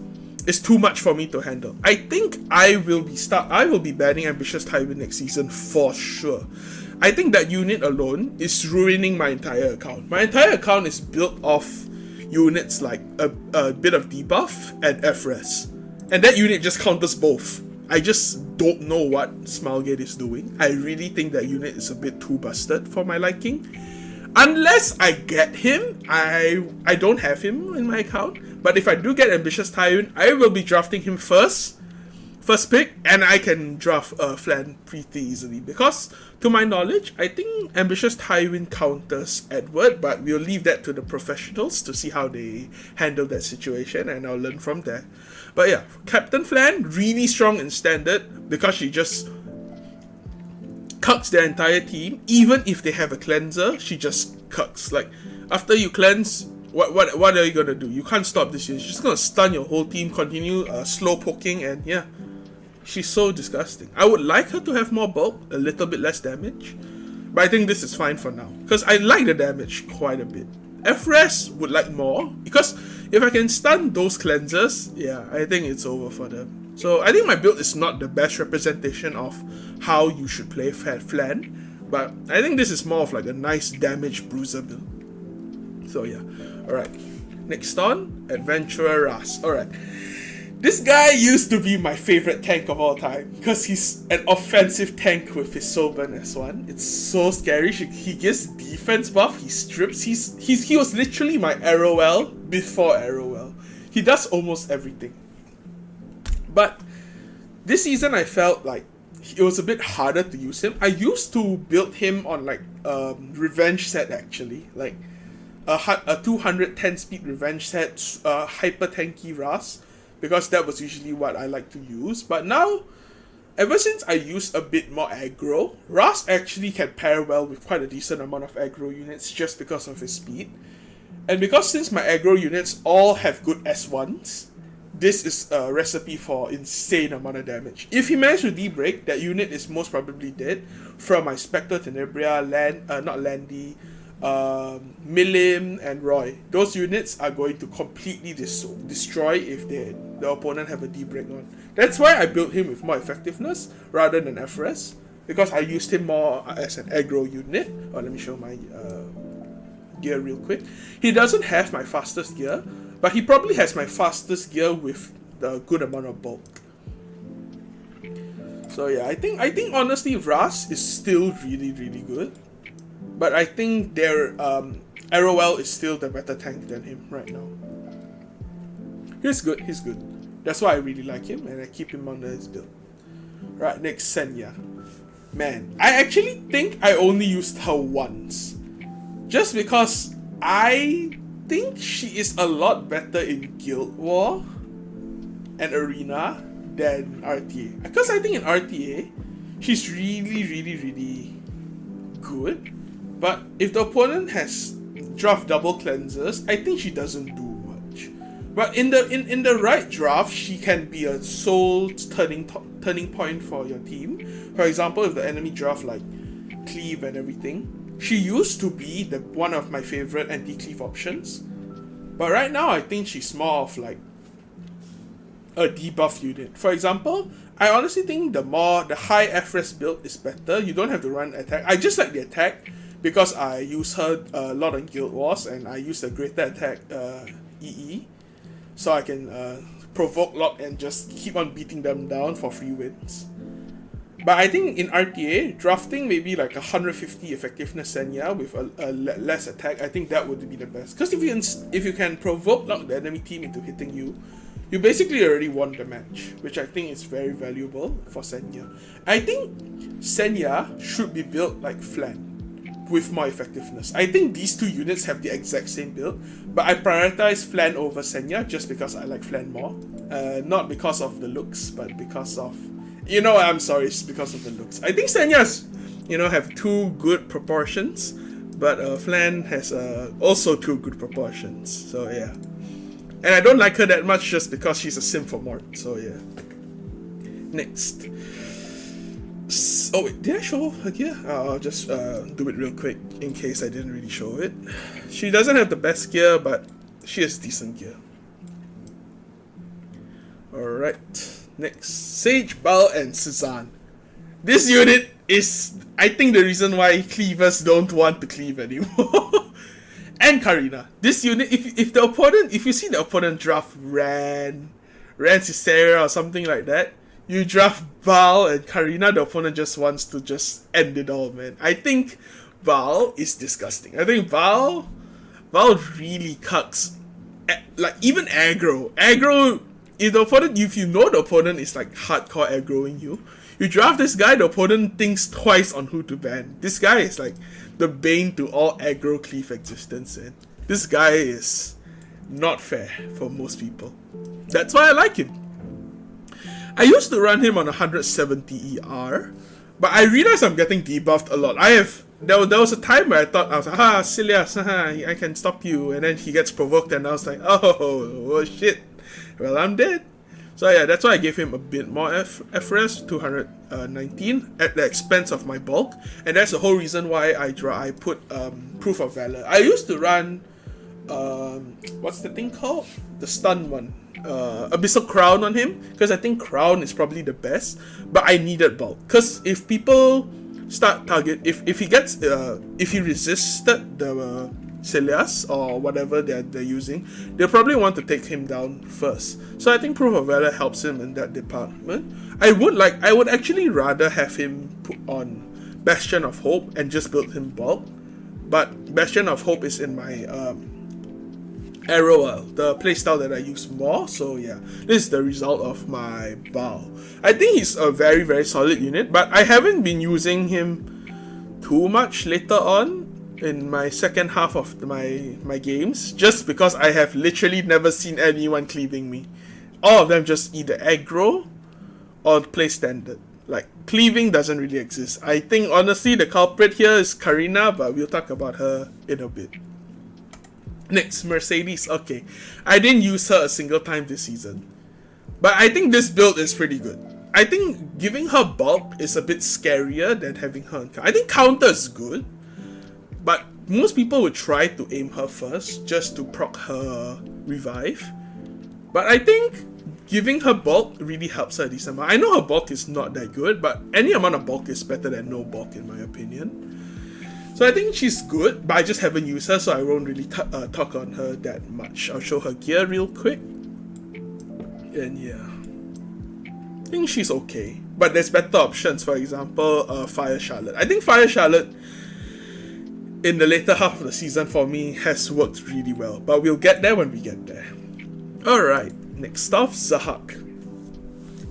[SPEAKER 1] too much for me to handle. I think I will be banning Ambitious Tywin next season for sure. I think that unit alone is ruining my entire account. My entire account is built off units like a bit of debuff and FRES. And that unit just counters both. I just don't know what Smilegate is doing. I really think that unit is a bit too busted for my liking. Unless I get him, I don't have him in my account. But if I do get Ambitious Tywin, I will be drafting him first pick, and I can draft Flan pretty easily. Because, to my knowledge, I think Ambitious Tywin counters Edward, but we'll leave that to the professionals to see how they handle that situation, and I'll learn from there. But yeah, Captain Flan, really strong in standard, because she just cucks their entire team. Even if they have a cleanser, she just cucks. Like, after you cleanse, what are you gonna do? You can't stop this unit. She's just gonna stun your whole team, continue slow poking, and yeah. She's so disgusting. I would like her to have more bulk, a little bit less damage, but I think this is fine for now, because I like the damage quite a bit. FRES would like more, because if I can stun those cleansers, yeah, I think it's over for them. So I think my build is not the best representation of how you should play Flan, but I think this is more of like a nice damage bruiser build. So yeah, alright. Next on, Adventurer Ras. Alright. This guy used to be my favorite tank of all time, because he's an offensive tank with his Sylvan S1. It's so scary. He gives defense buff, he strips, he was literally my Arowell before Arowell. He does almost everything. But this season I felt like it was a bit harder to use him. I used to build him on like revenge set actually, like a 210 speed revenge set, hyper tanky Ras, because that was usually what I like to use. But now, ever since I used a bit more aggro, Ras actually can pair well with quite a decent amount of aggro units just because of his speed. And because since my aggro units all have good S1s, this is a recipe for insane amount of damage. If he managed to D-break, that unit is most probably dead from my Specter Tenebria, not Landy, Milim and Roy. Those units are going to completely destroy if the opponent have a D-break on. That's why I built him with more effectiveness rather than FRS, because I used him more as an aggro unit. Oh, let me show my gear real quick. He doesn't have my fastest gear, but he probably has my fastest gear with the good amount of bulk. So yeah, I think honestly Ras is still really good. But I think their Arowell is still the better tank than him right now. He's good. That's why I really like him and I keep him under his build. Right, next Senya. Man, I actually think I only used her once. Just because I think she is a lot better in Guild War and Arena than RTA. Because I think in RTA, she's really good. But if the opponent has draft double cleansers, I think she doesn't do much. But in the right draft, she can be a sole turning point for your team. For example, if the enemy draft like cleave and everything, she used to be one of my favorite anti-cleave options. But right now, I think she's more of like a debuff unit. For example, I honestly think the high FRS build is better. You don't have to run attack. I just like the attack because I use her a lot on Guild Wars and I use the greater attack EE. So I can provoke lock and just keep on beating them down for free wins. But I think in RTA, drafting maybe like 150 effectiveness Senya with a less attack, I think that would be the best. Because if you can provoke lock the enemy team into hitting you, you basically already won the match, which I think is very valuable for Senya. I think Senya should be built like Flan, with more effectiveness. I think these two units have the exact same build, but I prioritize Flan over Senya just because I like Flan more. Not because of the looks, but because of... You know, I'm sorry, it's because of the looks. I think Senya's, have two good proportions, but Flan has also two good proportions, so yeah. And I don't like her that much just because she's a sim for Mort, so yeah. Next. Oh wait, did I show her gear? I'll just do it real quick in case I didn't really show it. She doesn't have the best gear, but she has decent gear. Alright. Next, Sage, Baal, and Sezan. This unit is, I think, the reason why cleavers don't want to cleave anymore. And Karina. This unit, if you see the opponent draft Ran Iseria or something like that, you draft Baal and Karina, the opponent just wants to just end it all, man. I think Baal is disgusting. I think Baal really cucks. Like, even aggro. If you know the opponent is like hardcore aggroing you draft this guy, the opponent thinks twice on who to ban. This guy is like the bane to all aggro cleave existence, and this guy is not fair for most people. That's why I like him. I used to run him on 170 ER, but I realized I'm getting debuffed a lot. There was a time where I thought, I was like, Silias, I can stop you, and then he gets provoked and I was like, oh shit. Well, I'm dead. So yeah, that's why I gave him a bit more FRS, 219, at the expense of my bulk. And that's the whole reason why I put Proof of Valor. I used to run, what's the thing called? The stun one. Abyssal Crown on him, because I think Crown is probably the best. But I needed bulk. Because if people start target, if he resisted the... Celias or whatever they're using, they'll probably want to take him down first. So I think Proof of Valor helps him in that department. I would actually rather have him put on Bastion of Hope and just build him bulk. But Bastion of Hope is in my Arowell, the playstyle that I use more. So yeah, this is the result of my Baal. I think he's a very solid unit, but I haven't been using him too much later on in my second half of my games, just because I have literally never seen anyone cleaving me. All of them just either aggro or play standard. Like, cleaving doesn't really exist. I think, honestly, the culprit here is Karina, but we'll talk about her in a bit. Next, Mercedes. Okay, I didn't use her a single time this season, but I think this build is pretty good. I think giving her bulk is a bit scarier than having her on counter. I think counter is good, but most people would try to aim her first just to proc her revive. But I think giving her bulk really helps her a decent amount. I know her bulk is not that good, but any amount of bulk is better than no bulk in my opinion. So I think she's good, but I just haven't used her, so I won't really talk on her that much. I'll show her gear real quick. And yeah, I think she's okay. But there's better options, for example, Fire Charlotte. I think Fire Charlotte in the later half of the season for me has worked really well. But we'll get there when we get there. Alright, next off, Zahhak.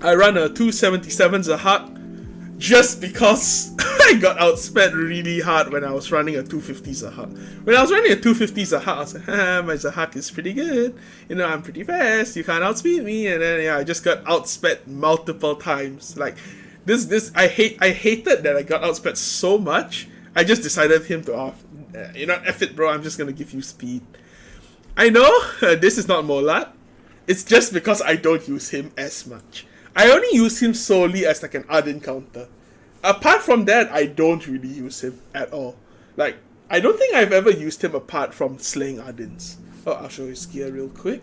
[SPEAKER 1] I run a 277 Zahhak just because I got outsped really hard when I was running a 250 Zahhak. When I was running a 250 Zahhak, I was like, my Zahhak is pretty good. You know, I'm pretty fast, you can't outspeed me. And then yeah, I just got outsped multiple times. Like, I hated that I got outsped so much. I just decided him to you know, F it bro, I'm just gonna give you speed. I know, this is not Molat. It's just because I don't use him as much. I only use him solely as like an Adin counter. Apart from that, I don't really use him at all. Like, I don't think I've ever used him apart from slaying Adins. Oh, I'll show his gear real quick.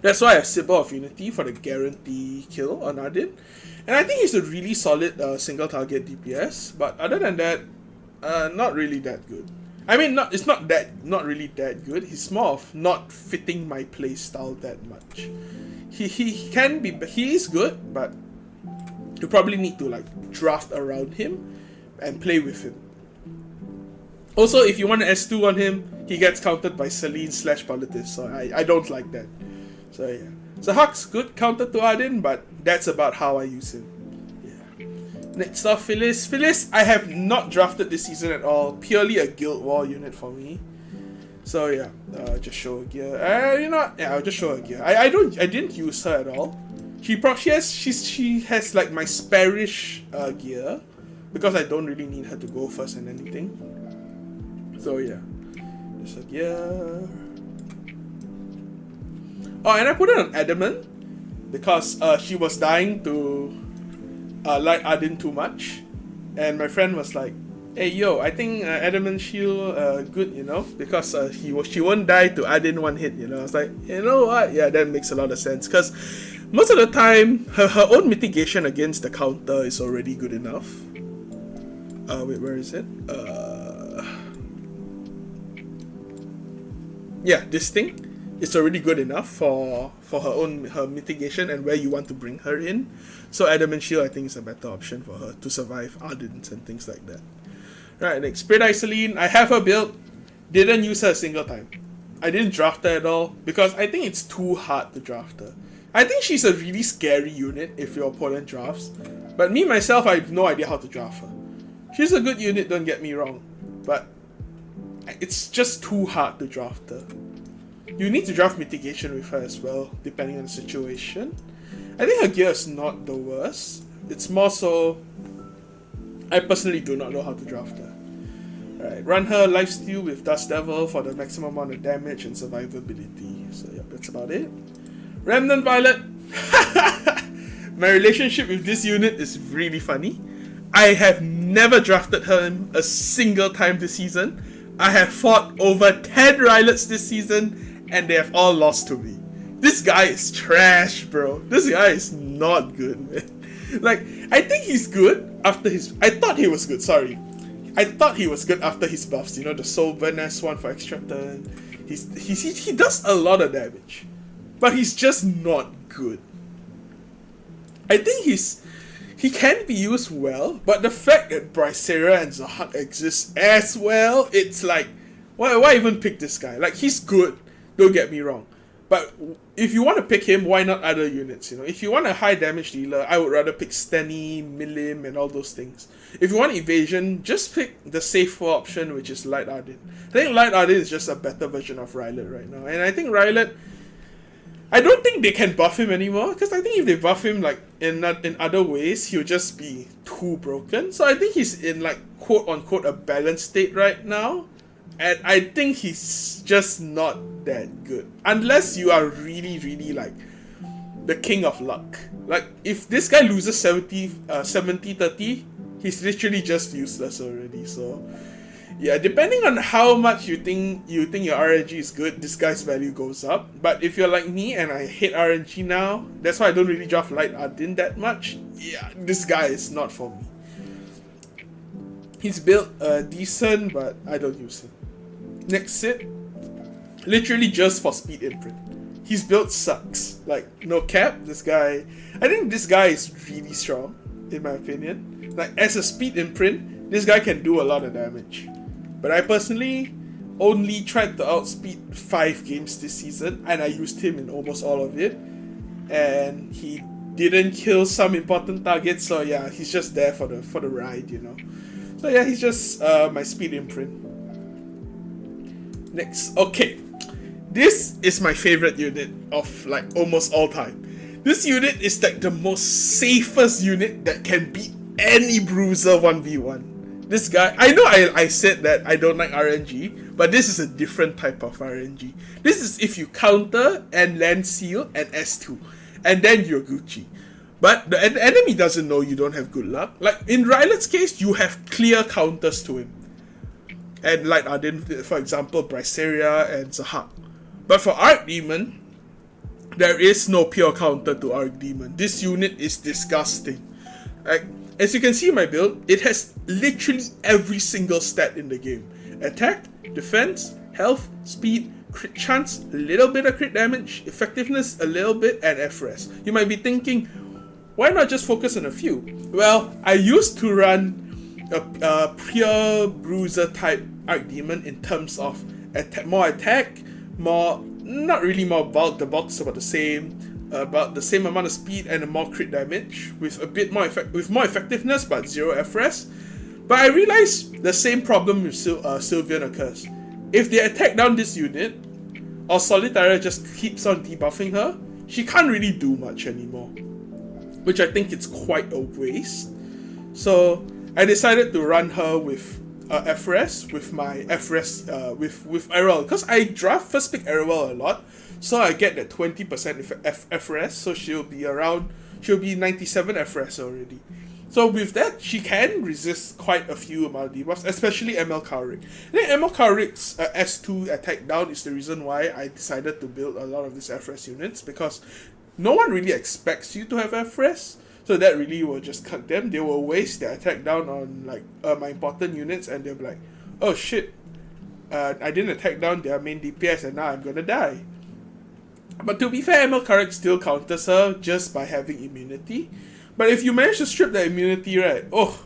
[SPEAKER 1] That's why I have Symbol of Unity for the guarantee kill on Adin. And I think he's a really solid single target DPS. But other than that, not really that good. I mean, not really that good. He's more of not fitting my playstyle that much. He can be, he is good, but you probably need to like draft around him and play with him. Also, if you want an S2 on him, he gets countered by Celine / Pyllis, so I don't like that. So yeah, Zahhak's good counter to Adin, but that's about how I use him. Yeah. Next up, Pyllis. Pyllis, I have not drafted this season at all. Purely a Guild War unit for me. So yeah, just show her gear. You know what? Yeah, I'll just show her gear. I didn't use her at all. She has like my sparish gear because I don't really need her to go first and anything. So yeah, just her gear. Oh, and I put it on Adamant because she was dying to like Adin too much, and my friend was like, hey yo, I think Adamant Shield good, you know, because she won't die to Adin one hit, you know. I was like, you know what? Yeah, that makes a lot of sense, because most of the time her own mitigation against the counter is already good enough. Wait, where is it? Yeah, this thing is already good enough for her mitigation and where you want to bring her in. So Adamant Shield I think is a better option for her to survive Adins and things like that. Right, next, Eye Celine. I have her built. Didn't use her a single time. I didn't draft her at all because I think it's too hard to draft her. I think she's a really scary unit if your opponent drafts. But me, myself, I have no idea how to draft her. She's a good unit, don't get me wrong. But it's just too hard to draft her. You need to draft mitigation with her as well, depending on the situation. I think her gear is not the worst. It's more so, I personally do not know how to draft her. Right, run her lifesteal with Dust Devil for the maximum amount of damage and survivability. So yeah, that's about it. Remnant Violet. My relationship with this unit is really funny. I have never drafted her a single time this season. I have fought over 10 Rylets this season and they have all lost to me. This guy is trash, bro. This guy is not good, man. Like, I think he's good after his... I thought he was good, sorry. I thought he was good after his buffs. You know, the Sylvan one for extra turn. He does a lot of damage. But he's just not good. I think he can be used well, but the fact that Iseria and Zahhak exist as well, it's like, why even pick this guy? Like, he's good, don't get me wrong. But if you want to pick him, why not other units? You know, if you want a high damage dealer, I would rather pick Stenny, Milim, and all those things. If you want evasion, just pick the safer option, which is Light Adin. I think Light Adin is just a better version of Rylot right now, and I think Rylot I don't think they can buff him anymore, because I think if they buff him like in other ways, he'll just be too broken. So I think he's in like quote unquote a balanced state right now, and I think he's just not that good unless you are really like the king of luck. Like if this guy loses 70-30, he's literally just useless already. So yeah, depending on how much you think your RNG is good, this guy's value goes up. But if you're like me and I hate RNG now, that's why I don't really draft light Adin that much. Yeah, this guy is not for me. He's built decent, but I don't use him. Next Cidd, literally just for speed imprint. His build sucks. Like, no cap, this guy... I think this guy is really strong, in my opinion. Like, as a speed imprint, this guy can do a lot of damage. But I personally only tried to outspeed 5 games this season, and I used him in almost all of it. And he didn't kill some important targets, so yeah, he's just there for the ride, you know. So yeah, he's just my speed imprint. Next, okay. This is my favorite unit of like almost all time. This unit is like the most safest unit that can beat any bruiser 1v1. This guy, I know I said that I don't like RNG, but this is a different type of RNG. This is if you counter and land seal and S2, and then you're Gucci. But the enemy doesn't know you don't have good luck. Like in Rylet's case, you have clear counters to him. And like Adin, for example, Iseria and Zahhak. But for Archdemon, there is no pure counter to Archdemon. This unit is disgusting. Like, as you can see in my build, it has literally every single stat in the game. Attack, defense, health, speed, crit chance, a little bit of crit damage, effectiveness a little bit, and FRS. You might be thinking, why not just focus on a few? Well, I used to run a pure bruiser type Archdemon in terms of more attack, more, not really more bulk, the bulk is about the same amount of speed and more crit damage with a bit more more effectiveness but 0 FRS. But I realized the same problem with Sylvan occurs. If they attack down this unit, or Solitaria just keeps on debuffing her, she can't really do much anymore, which I think it's quite a waste. So I decided to run her with FRS, with my FRS with Arowell, because I draft first pick Arowell a lot, so I get that 20% FRS, so she'll be 97 FRS already. So with that, she can resist quite a few amount of debuffs, especially ML Kawerik. I think ML Kawerik's S2 attack down is the reason why I decided to build a lot of these FRS units, because no one really expects you to have FRS. So that really will just cut them. They will waste their attack down on like my important units, and they'll be like, oh shit, I didn't attack down their main DPS and now I'm gonna die. But to be fair, ML Kawerik still counters her just by having immunity. But if you manage to strip that immunity, right, oh,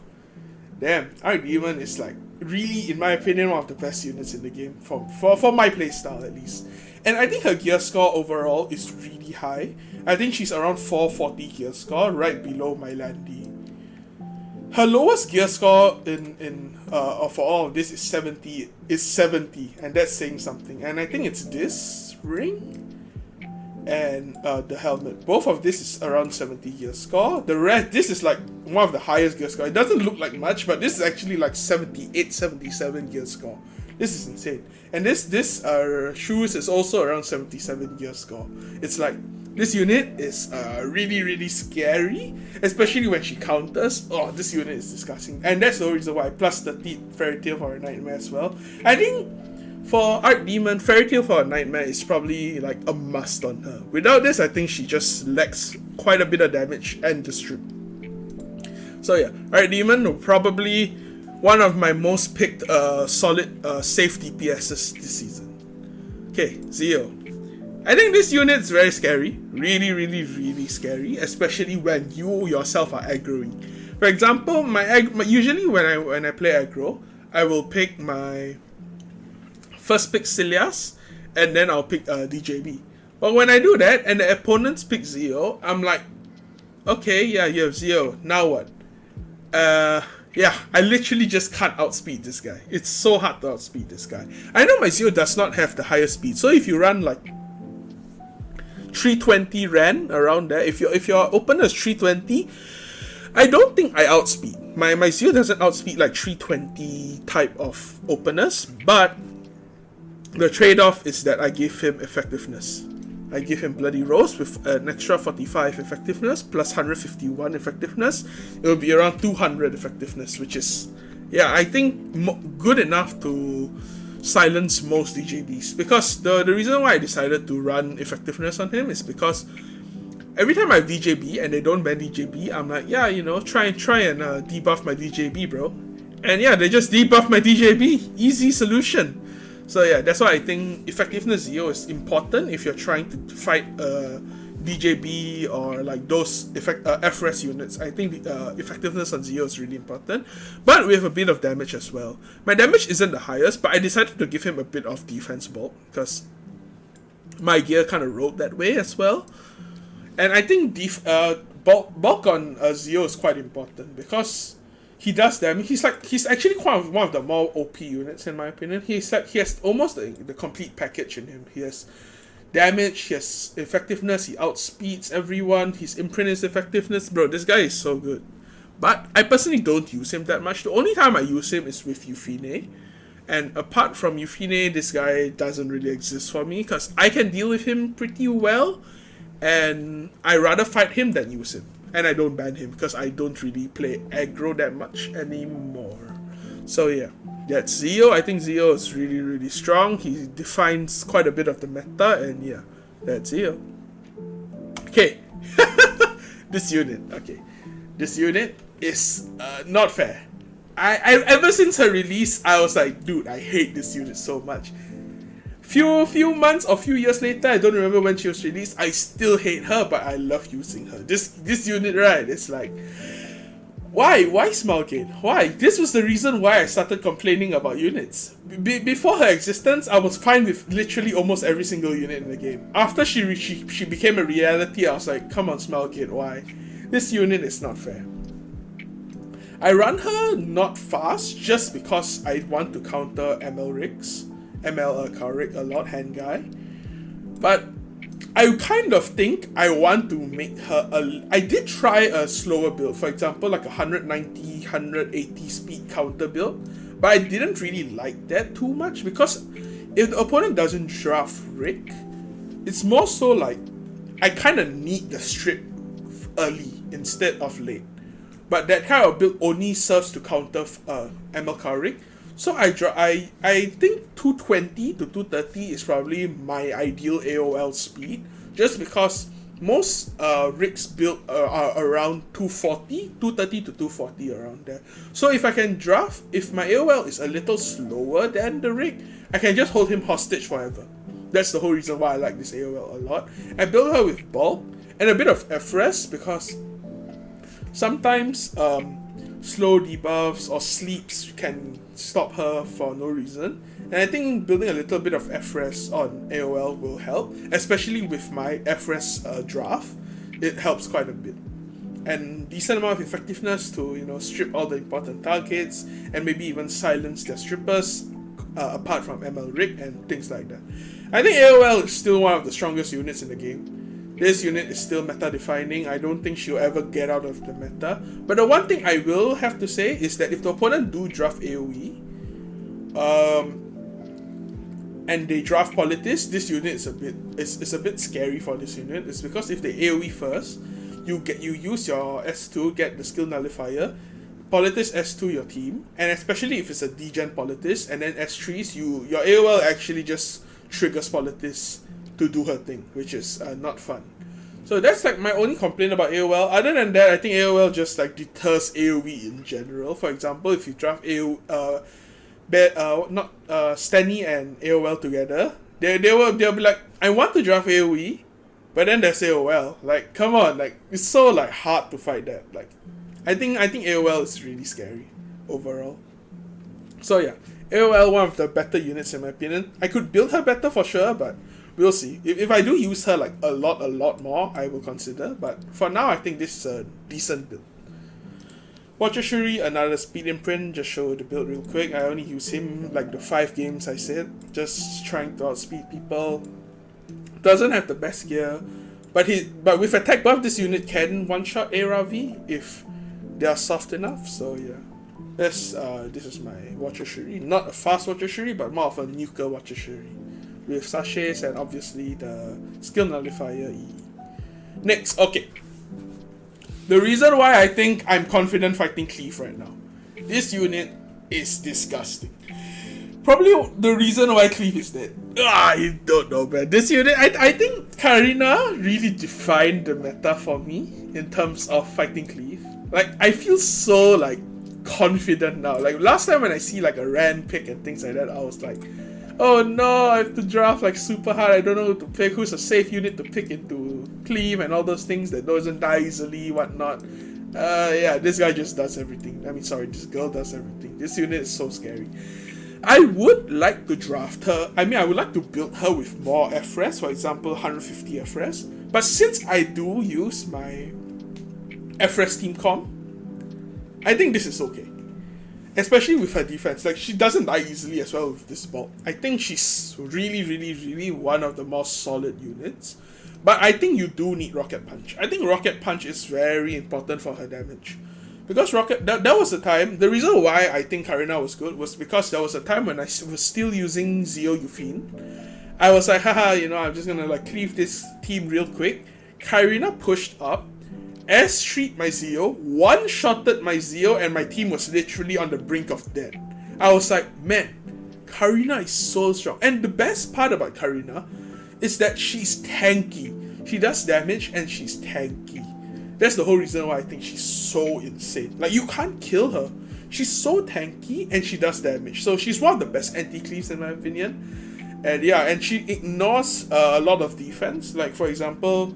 [SPEAKER 1] damn, Archdemon is like really, in my opinion, one of the best units in the game for my playstyle at least. And I think her gear score overall is really high. I think she's around 440 gear score, right below my Landy. Her lowest gear score for all of this is 70, and that's saying something. And I think it's this ring and the helmet. Both of this is around 70 gear score. The rest, this is like one of the highest gear score. It doesn't look like much, but this is actually like 78, 77 gear score. This is insane. And this shoes is also around 77 gear score. It's like, this unit is really scary, especially when she counters. Oh, this unit is disgusting. And that's the reason why, plus the Fairy Tale for a Nightmare as well. I think for Archdemon, Fairy Tale for a Nightmare is probably like a must on her. Without this, I think she just lacks quite a bit of damage and the strip. So yeah, Archdemon will probably one of my most picked solid safe DPSs this season. Okay, Zio. I think this unit is very scary. Really scary, especially when you yourself are aggroing. For example, usually when I play aggro, I will pick my first pick Cilias, and then I'll pick DJB. But when I do that and the opponents pick Zio, I'm like, okay, yeah, you have Zio. Now what? Yeah, I literally just can't outspeed this guy. It's so hard to outspeed this guy. I know my Zio does not have the highest speed, so if you run like 320 ran around there. If your opener is 320, I don't think I outspeed. My Zeo doesn't outspeed like 320 type of openers, but the trade-off is that I give him effectiveness. I give him Bloody Rose with an extra 45 effectiveness plus 151 effectiveness. It will be around 200 effectiveness, which is, yeah, I think good enough to silence most DJBs. Because the reason why I decided to run effectiveness on him is because every time I have DJB and they don't ban DJB, I'm like, yeah, you know, try and debuff my DJB, bro. And yeah, they just debuff my DJB. Easy solution. So yeah, that's why I think effectiveness Zeo is important if you're trying to fight DJB or like those FRES units. I think effectiveness on Zeo is really important. But we have a bit of damage as well. My damage isn't the highest, but I decided to give him a bit of defense bulk because my gear kind of rolled that way as well. And I think bulk on Zeo is quite important because he does damage. He's actually one of the more OP units in my opinion. He has almost the complete package in him. He has damage, he has effectiveness, he outspeeds everyone, his imprint is effectiveness. Bro, this guy is so good. But I personally don't use him that much. The only time I use him is with Yufine. And apart from Yufine, this guy doesn't really exist for me because I can deal with him pretty well. And I rather fight him than use him. And I don't ban him because I don't really play aggro that much anymore. So yeah, that's Zeo. I think Zeo is really, really strong. He defines quite a bit of the meta, and yeah, that's Zeo. Okay, this unit. Okay, this unit is not fair. I ever since her release, I was like, dude, I hate this unit so much. Few months or few years later, I don't remember when she was released, I still hate her, but I love using her. This unit, right, it's like, why Smilegate? Why? This was the reason why I started complaining about units. Before her existence, I was fine with literally almost every single unit in the game. After she became a reality, I was like, come on Smilegate, why? This unit is not fair. I run her not fast just because I want to counter ML Kawerik a lot, hand guy. But I kind of think I want to make her I did try a slower build, for example like a 190, 180 speed counter build, but I didn't really like that too much because if the opponent doesn't draft Rick, it's more so like I kind of need the strip early instead of late. But that kind of build only serves to counter ML Kawerik. So I think 220 to 230 is probably my ideal AOL speed, just because most rigs built are around 230 to 240 around there. So if I can draft, if my AOL is a little slower than the rig, I can just hold him hostage forever. That's the whole reason why I like this AOL a lot. I build her with bulk and a bit of FRES because sometimes slow debuffs or sleeps can stop her for no reason, and I think building a little bit of FRES on AOL will help, especially with my FRES draft. It helps quite a bit, and decent amount of effectiveness to, you know, strip all the important targets and maybe even silence their strippers apart from ML Rig and things like that. I think AOL is still one of the strongest units in the game. This unit is still meta defining. I don't think she'll ever get out of the meta. But the one thing I will have to say is that if the opponent do draft AoE, and they draft Politis, this unit is a bit scary for this unit. It's because if they AoE first, you use your S2, get the skill nullifier, Politis S2 your team, and especially if it's a degen Politis, and then S3s, your AoL actually just triggers Politis to do her thing, which is not fun. So that's like my only complaint about AOL. Other than that, I think AOL just like deters AoE in general. For example, if you draft Stenny and AOL together, they'll be like, I want to draft AoE, but then there's AOL. Like, come on, like it's so like hard to fight that. Like, I think AOL is really scary overall. So yeah, AOL, one of the better units in my opinion. I could build her better for sure, but we'll see. If I do use her like a lot more, I will consider. But for now, I think this is a decent build. Watcher Schuri, another speed imprint. Just show the build real quick. I only use him like the 5 games I said. Just trying to outspeed people. Doesn't have the best gear, but with attack buff, this unit can one-shot A-Ravi if they are soft enough. So yeah, this is my Watcher Schuri. Not a fast Watcher Schuri, but more of a nuker Watcher Schuri with sachets and obviously the skill nullifier E. Next, okay. The reason why I think I'm confident fighting Cleave right now. This unit is disgusting. Probably the reason why Cleave is dead. I don't know, man. This unit, I think Karina really defined the meta for me in terms of fighting Cleave. Like, I feel so, like, confident now. Like, last time when I see, like, a Rand pick and things like that, I was like, oh no, I have to draft, like, super hard. I don't know who to pick, who's a safe unit to pick into Cleave and all those things that doesn't die easily, whatnot. Yeah, this guy just does everything. I mean, sorry, this girl does everything. This unit is so scary. I would like to draft her. I mean, I would like to build her with more FRES, for example, 150 FRES. But since I do use my FRES team comp, I think this is okay. Especially with her defense. Like, she doesn't die easily as well with this bulk. I think she's really, really, really one of the more solid units. But I think you do need Rocket Punch. I think Rocket Punch is very important for her damage. Because that was a time, the reason why I think Karina was good was because there was a time when I was still using Zeo Yufine. I was like, haha, you know, I'm just gonna like cleave this team real quick. Karina pushed up, S-treat my Zeo, one-shotted my Zeo, and my team was literally on the brink of death. I was like, man, Karina is so strong. And the best part about Karina is that she's tanky. She does damage and she's tanky. That's the whole reason why I think she's so insane. Like, you can't kill her. She's so tanky and she does damage. So she's one of the best anti-cleaves in my opinion. And yeah, and she ignores a lot of defense. Like, for example,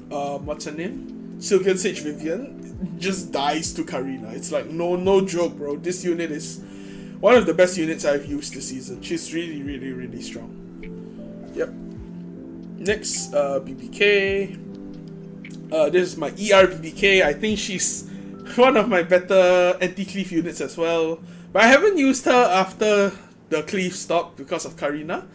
[SPEAKER 1] what's her name? Sylvan Sage Vivian just dies to Karina. It's like, no joke, bro. This unit is one of the best units I've used this season. She's really, really, really strong. Yep. Next, BBK. This is my ER BBK. I think she's one of my better anti-cleave units as well. But I haven't used her after the cleave stopped because of Karina.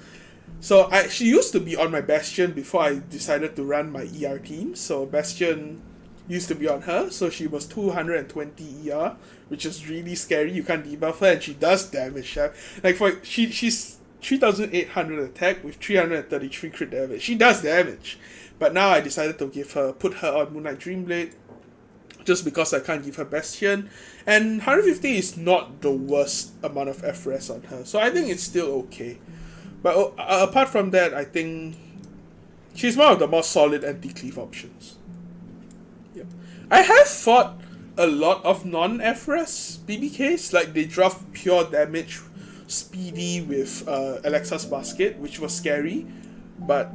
[SPEAKER 1] So she used to be on my Bastion before I decided to run my ER team. So Bastion used to be on her. So she was 220 ER, which is really scary. You can't debuff her and she does damage. Like she's 3,800 attack with 333 crit damage. She does damage. But now I decided to put her on Moonlight Dreamblade just because I can't give her Bastion. And 150 is not the worst amount of FRES on her. So I think it's still okay. But apart from that, I think she's one of the more solid anti-cleave options. Yep. I have fought a lot of non-FRES BBKs. Like, they draft pure damage speedy with Alexa's Basket, which was scary. But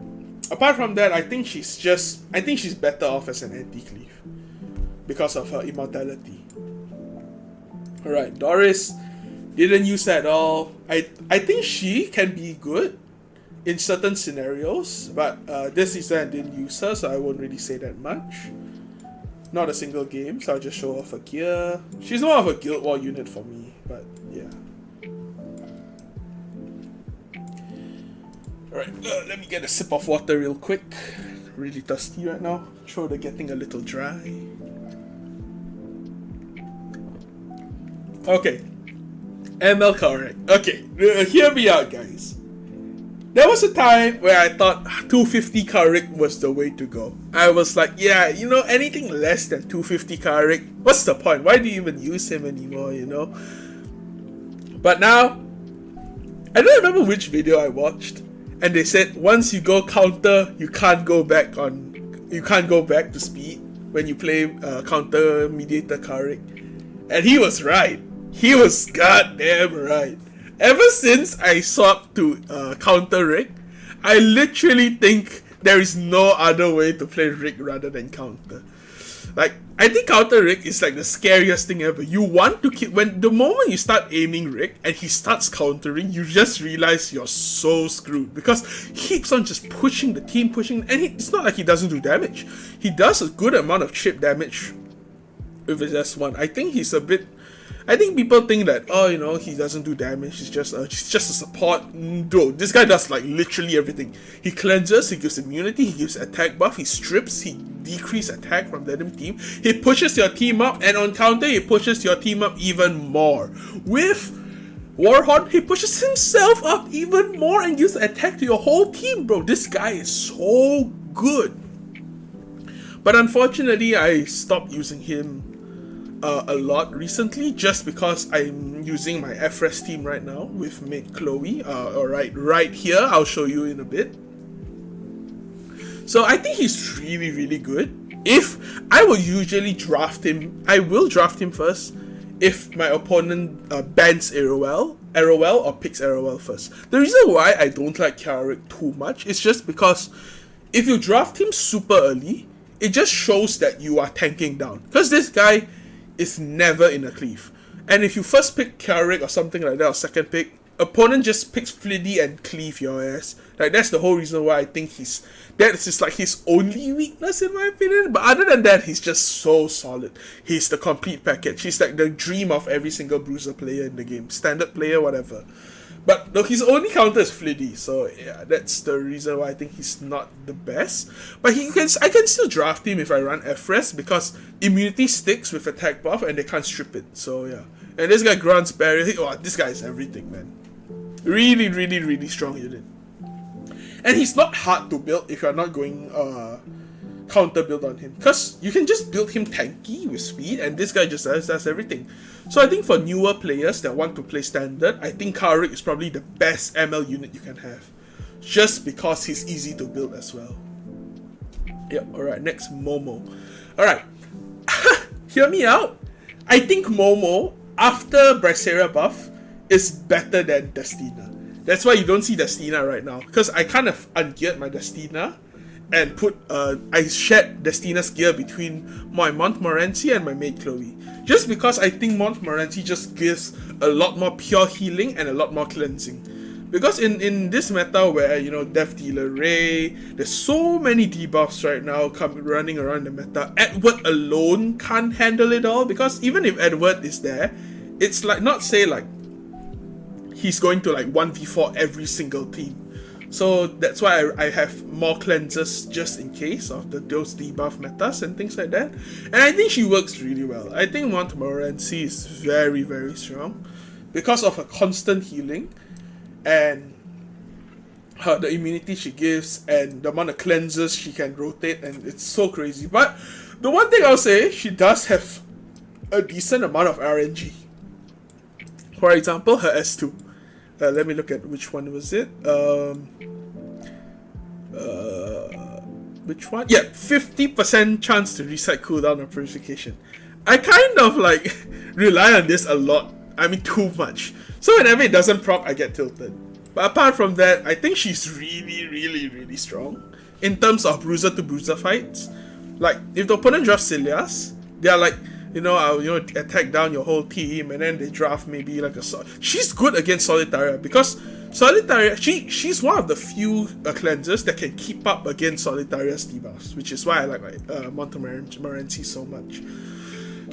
[SPEAKER 1] apart from that, I think she's better off as an anti-cleave because of her immortality. Alright, Doris didn't use that at all. I think she can be good in certain scenarios, but this season I didn't use her, so I won't really say that much. Not a single game, so I'll just show off her gear. She's more of a Guild War unit for me, but yeah. Alright, let me get a sip of water real quick. Really thirsty right now. Throat are getting a little dry. Okay. ML Kawerik. Okay, hear me out, guys. There was a time where I thought 250 Kawerik was the way to go. I was like, yeah, you know, anything less than 250 Kawerik, what's the point? Why do you even use him anymore, you know? But now, I don't remember which video I watched. And they said once you go counter, you can't go back to speed when you play counter Mediator Kawerik. And he was right. He was goddamn right. Ever since I swapped to counter Rick, I literally think there is no other way to play Rick rather than counter. Like, I think counter Rick is like the scariest thing ever. You want to keep, the moment you start aiming Rick and he starts countering, you just realize you're so screwed because he keeps on just pushing the team, and it's not like he doesn't do damage. He does a good amount of chip damage with his S1. I think I think people think that, oh, you know, he doesn't do damage, he's just a support. No, this guy does like literally everything. He cleanses, he gives immunity, he gives attack buff, he strips, he decreases attack from the enemy team, he pushes your team up, and on counter he pushes your team up even more. With Warhorn, he pushes himself up even more and gives attack to your whole team, bro. This guy is so good. But unfortunately, I stopped using him a lot recently, just because I'm using my FRES team right now with Maid Chloe. Alright, right here, I'll show you in a bit. So I think he's really, really good. If I will usually draft him, I will draft him first if my opponent bans Arowell or picks Arowell first. The reason why I don't like Kawerik too much is just because if you draft him super early, it just shows that you are tanking down. Because this guy is never in a cleave. And if you first pick Kawerik or something like that, or second pick, opponent just picks Fliddy and cleave your ass. Like, that's the whole reason why I think that's just like his only weakness in my opinion. But other than that, he's just so solid. He's the complete package. He's like the dream of every single bruiser player in the game. Standard player, whatever. But no, his only counter is Fliddy, so yeah, that's the reason why I think he's not the best. But I can still draft him if I run FRES, because immunity sticks with attack buff and they can't strip it. So yeah, and this guy grants barrier. Oh, this guy is everything, man. Really, really, really strong unit. And he's not hard to build if you're not going counter build on him, because you can just build him tanky with speed, and this guy just does everything. So I think for newer players that want to play standard, I think Kawerik is probably the best ML unit you can have, just because he's easy to build as well. Yep, alright, next Momo. Alright, hear me out. I think Momo, after Iseria buff, is better than Destina. That's why you don't see Destina right now, because I kind of ungeared my Destina and I shared Destina's gear between my Montmorancy and my Maid Chloe. Just because I think Montmorancy just gives a lot more pure healing and a lot more cleansing. Because in this meta where, you know, Death Dealer Ray, there's so many debuffs right now running around the meta. Edward alone can't handle it all, because even if Edward is there, it's like, not say like he's going to like 1v4 every single team. So that's why I have more cleansers just in case of those debuff metas and things like that. And I think she works really well. I think Montmorancy is very, very strong because of her constant healing and the immunity she gives and the amount of cleansers she can rotate, and it's so crazy. But the one thing I'll say, she does have a decent amount of RNG. For example, her S2. Let me look at which one was it. Which one? Yeah, 50% chance to reset cooldown of purification. I kind of like rely on this a lot. I mean, too much. So whenever it doesn't proc, I get tilted. But apart from that, I think she's really, really, really strong in terms of bruiser to bruiser fights. Like, if the opponent drafts Celias, they are like, you know, I'll attack down your whole team, and then they draft maybe like a... She's good against Solitaria, because Solitaria, she's one of the few cleansers that can keep up against Solitaria's debuffs, which is why I like Montmorancy so much.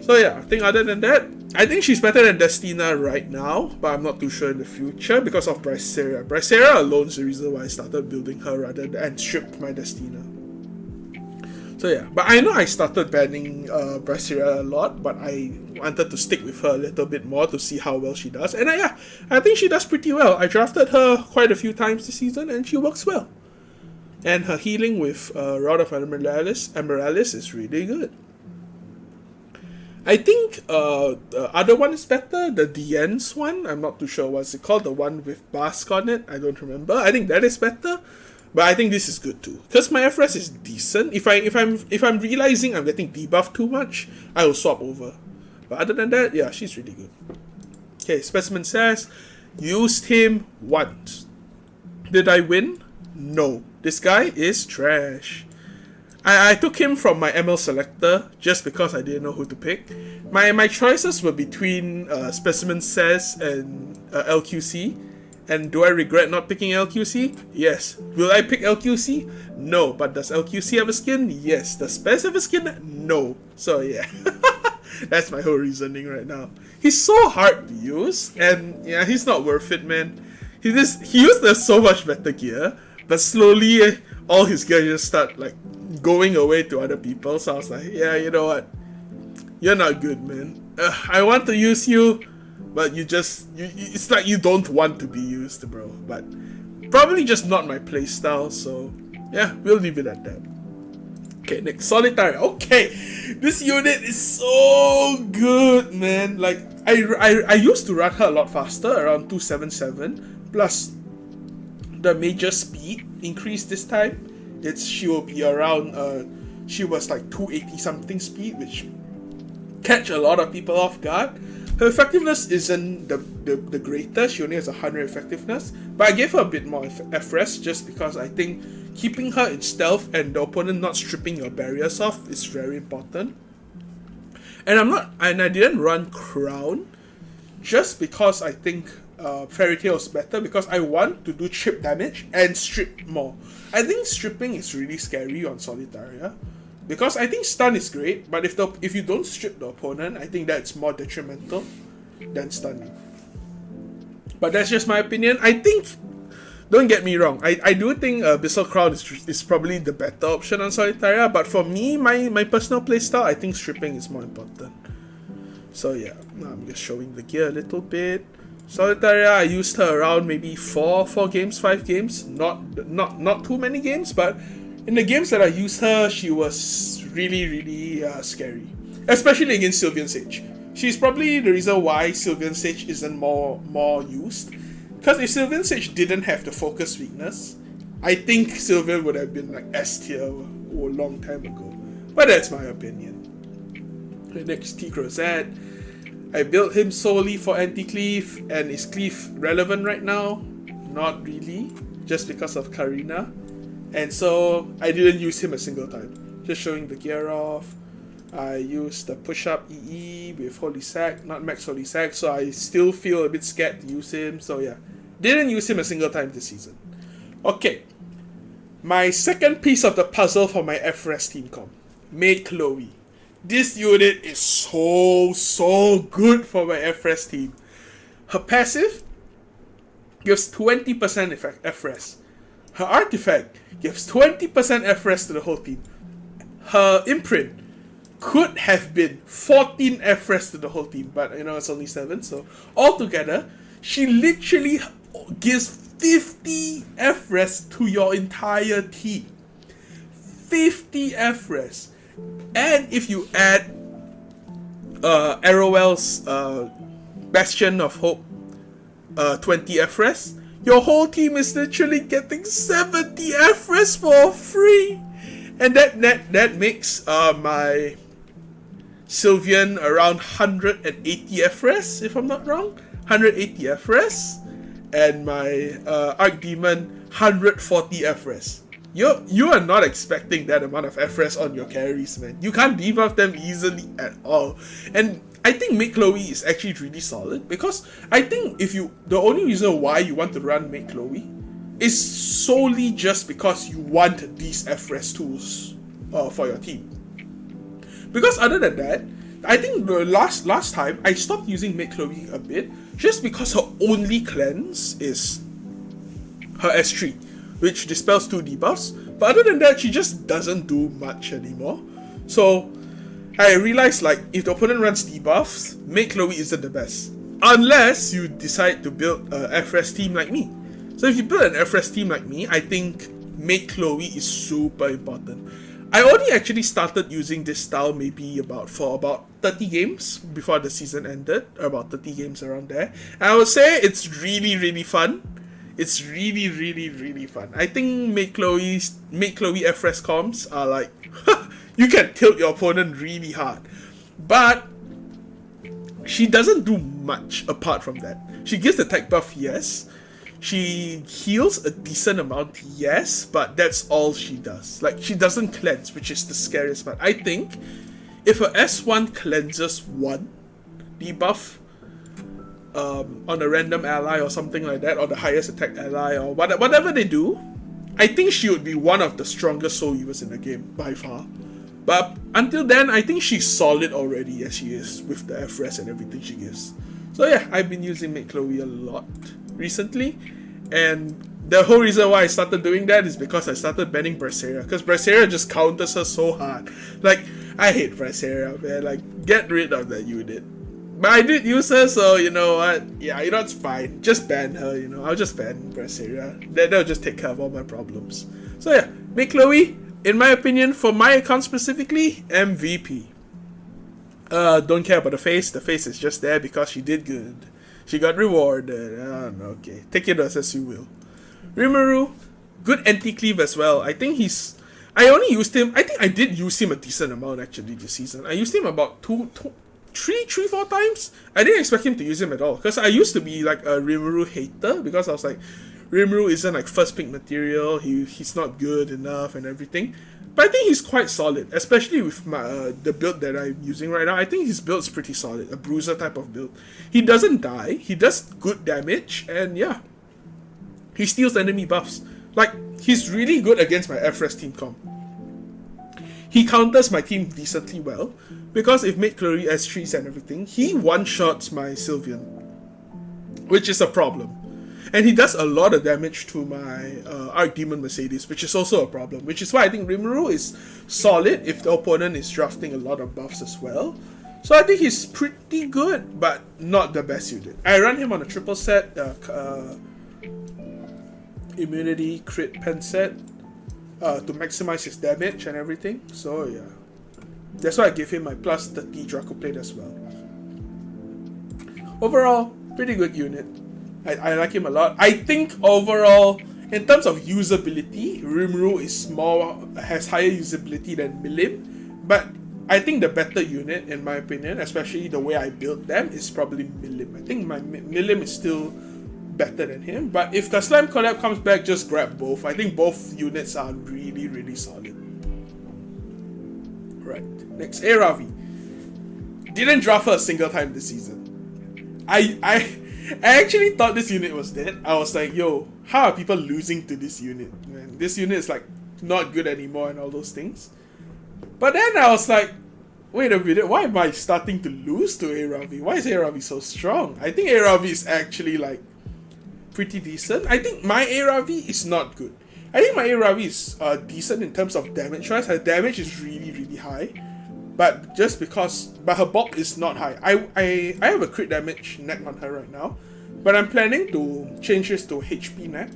[SPEAKER 1] So yeah, I think other than that, I think she's better than Destina right now, but I'm not too sure in the future because of Iseria. Iseria alone is the reason why I started building her rather than stripped my Destina. So yeah, but I know I started banning Iseria a lot, but I wanted to stick with her a little bit more to see how well she does. And I think she does pretty well. I drafted her quite a few times this season, and she works well. And her healing with Rod of Amaralis is really good. I think the other one is better, the Dien's one. I'm not too sure what's it called, the one with Bask on it. I don't remember. I think that is better. But I think this is good too, because my FRES is decent. If I'm realizing I'm getting debuffed too much, I will swap over. But other than that, yeah, she's really good. Okay, Specimen Sez, used him once. Did I win? No. This guy is trash. I took him from my ML selector just because I didn't know who to pick. My choices were between Specimen Sez and LQC. And do I regret not picking LQC? Yes. Will I pick LQC? No. But does LQC have a skin? Yes. Does Spez have a skin? No. So yeah. That's my whole reasoning right now. He's so hard to use, and yeah, he's not worth it, man. He used to have so much better gear, but slowly all his gear just start like going away to other people. So I was like, yeah, you know what? You're not good, man. I want to use you, but it's like you don't want to be used, bro. But probably just not my playstyle, so yeah, we'll leave it at that. Okay, next, Solitaria. Okay, this unit is so good, man. Like, I used to run her a lot faster, around 277, plus the major speed increase this time. She will be around, she was like 280 something speed, which catch a lot of people off guard. Her effectiveness isn't the greatest. She only has 100 effectiveness, but I gave her a bit more FRS just because I think keeping her in stealth and the opponent not stripping your barriers off is very important. And I didn't run Crown just because I think Fairy Tail is better, because I want to do chip damage and strip more. I think stripping is really scary on Solitaria, because I think stun is great, but if you don't strip the opponent, I think that's more detrimental than stunning. But that's just my opinion. I think, don't get me wrong, I do think Abyssal Crown is probably the better option on Solitaria, but for me, my personal playstyle, I think stripping is more important. So yeah, I'm just showing the gear a little bit. Solitaria, I used her around maybe 5 games, not too many games, but in the games that I used her, she was really scary, especially against Sylvan Sage. She's probably the reason why Sylvan Sage isn't more used, because if Sylvan Sage didn't have the focus weakness, I think Sylvan would have been like S tier a long time ago. But that's my opinion. The next Crozet. I built him solely for anti-cleave, and is cleave relevant right now? Not really, just because of Karina. And so I didn't use him a single time. Just showing the gear off. I used the push-up EE with Holy Sack, not Max Holy Sack, so I still feel a bit scared to use him. So yeah, didn't use him a single time this season. Okay, my second piece of the puzzle for my FRS team comp, Maid Chloe. This unit is so good for my FRS team. Her passive gives 20% FRS. Her artifact gives 20% FRS to the whole team. Her imprint could have been 14 FRS to the whole team, but you know, it's only 7, so altogether, she literally gives 50 FRS to your entire team. 50 FRS. And if you add Arowell's Bastion of Hope 20 FRS, your whole team is literally getting 70 FRS for free. And that makes my Sylvan around 180 FRS, if I'm not wrong. 180 FRS. And my Archdemon 140 FRS. You are not expecting that amount of FRS on your carries, man. You can't debuff them easily at all. And I think Maid Chloe is actually really solid, because I think the only reason why you want to run Maid Chloe is solely just because you want these FRS tools for your team. Because other than that, I think the last time I stopped using Maid Chloe a bit, just because her only cleanse is her S3, which dispels 2 debuffs, but other than that, she just doesn't do much anymore. So I realized, like, if the opponent runs debuffs, Maid Chloe isn't the best, unless you decide to build a FRS team like me. So if you build an FRS team like me, I think Maid Chloe is super important. I only actually started using this style maybe for about 30 games before the season ended, or about 30 games around there. And I would say it's really fun. It's really fun. I think Maid Chloe FRS comps are like, you can tilt your opponent really hard. But she doesn't do much apart from that. She gives the tech buff, yes. She heals a decent amount, yes, but that's all she does. Like, she doesn't cleanse, which is the scariest part. I think if her S1 cleanses 1 debuff, on a random ally or something like that, or the highest attack ally, or whatever they do, I think she would be one of the strongest soul users in the game by far. But until then, I think she's solid already as she is with the FRES and everything she gives. So yeah, I've been using Maid Chloe a lot recently, and the whole reason why I started doing that is because I started banning Braceria, because Braceria just counters her so hard. Like, I hate Braceria, man. Like, get rid of that unit. But I did use her, so you know what? Yeah, you know, it's fine. Just ban her, you know. I'll just ban Braceria. That'll just take care of all my problems. So yeah, Maid Chloe, in my opinion, for my account specifically, MVP. Don't care about the face. The face is just there because she did good. She got rewarded. Okay. Take it as you will. Rimuru, good anti-cleave as well. I think I only used him. I think I did use him a decent amount actually this season. I used him about three, 4 times. I didn't expect him to use him at all, because I used to be like a Rimuru hater, because I was like, Rimuru isn't like first pick material, he's not good enough and everything. But I think he's quite solid, especially with my the build that I'm using right now. I think his build's pretty solid, a bruiser type of build. He doesn't die, he does good damage, and yeah, he steals enemy buffs. Like, he's really good against my FRES team comp. He counters my team decently well, because if Maid Chloe S3s and everything, he one-shots my Sylvan, which is a problem. And he does a lot of damage to my Archdemon Mercedes, which is also a problem. Which is why I think Rimuru is solid if the opponent is drafting a lot of buffs as well. So I think he's pretty good, but not the best unit. I run him on a triple set, immunity, crit, pen set, to maximize his damage and everything. So yeah, that's why I give him my plus 30 Draco plate as well. Overall, pretty good unit. I like him a lot. I think overall, in terms of usability, Rimuru has higher usability than Milim, but I think the better unit, in my opinion, especially the way I built them, is probably Milim. I think my Milim is still better than him, but if the Slime collab comes back, just grab both. I think both units are really, really solid. Right, next, Aravi. Didn't draft her a single time this season. I actually thought this unit was dead. I was like, yo, how are people losing to this unit? Man, this unit is like not good anymore and all those things. But then I was like, wait a minute, why am I starting to lose to Aravi? Why is Aravi so strong? I think Aravi is actually like pretty decent. I think my Aravi is not good. I think my Aravi is decent in terms of damage wise. Her damage is really, really high. But her bulk is not high. I have a crit damage neck on her right now, but I'm planning to change this to HP neck,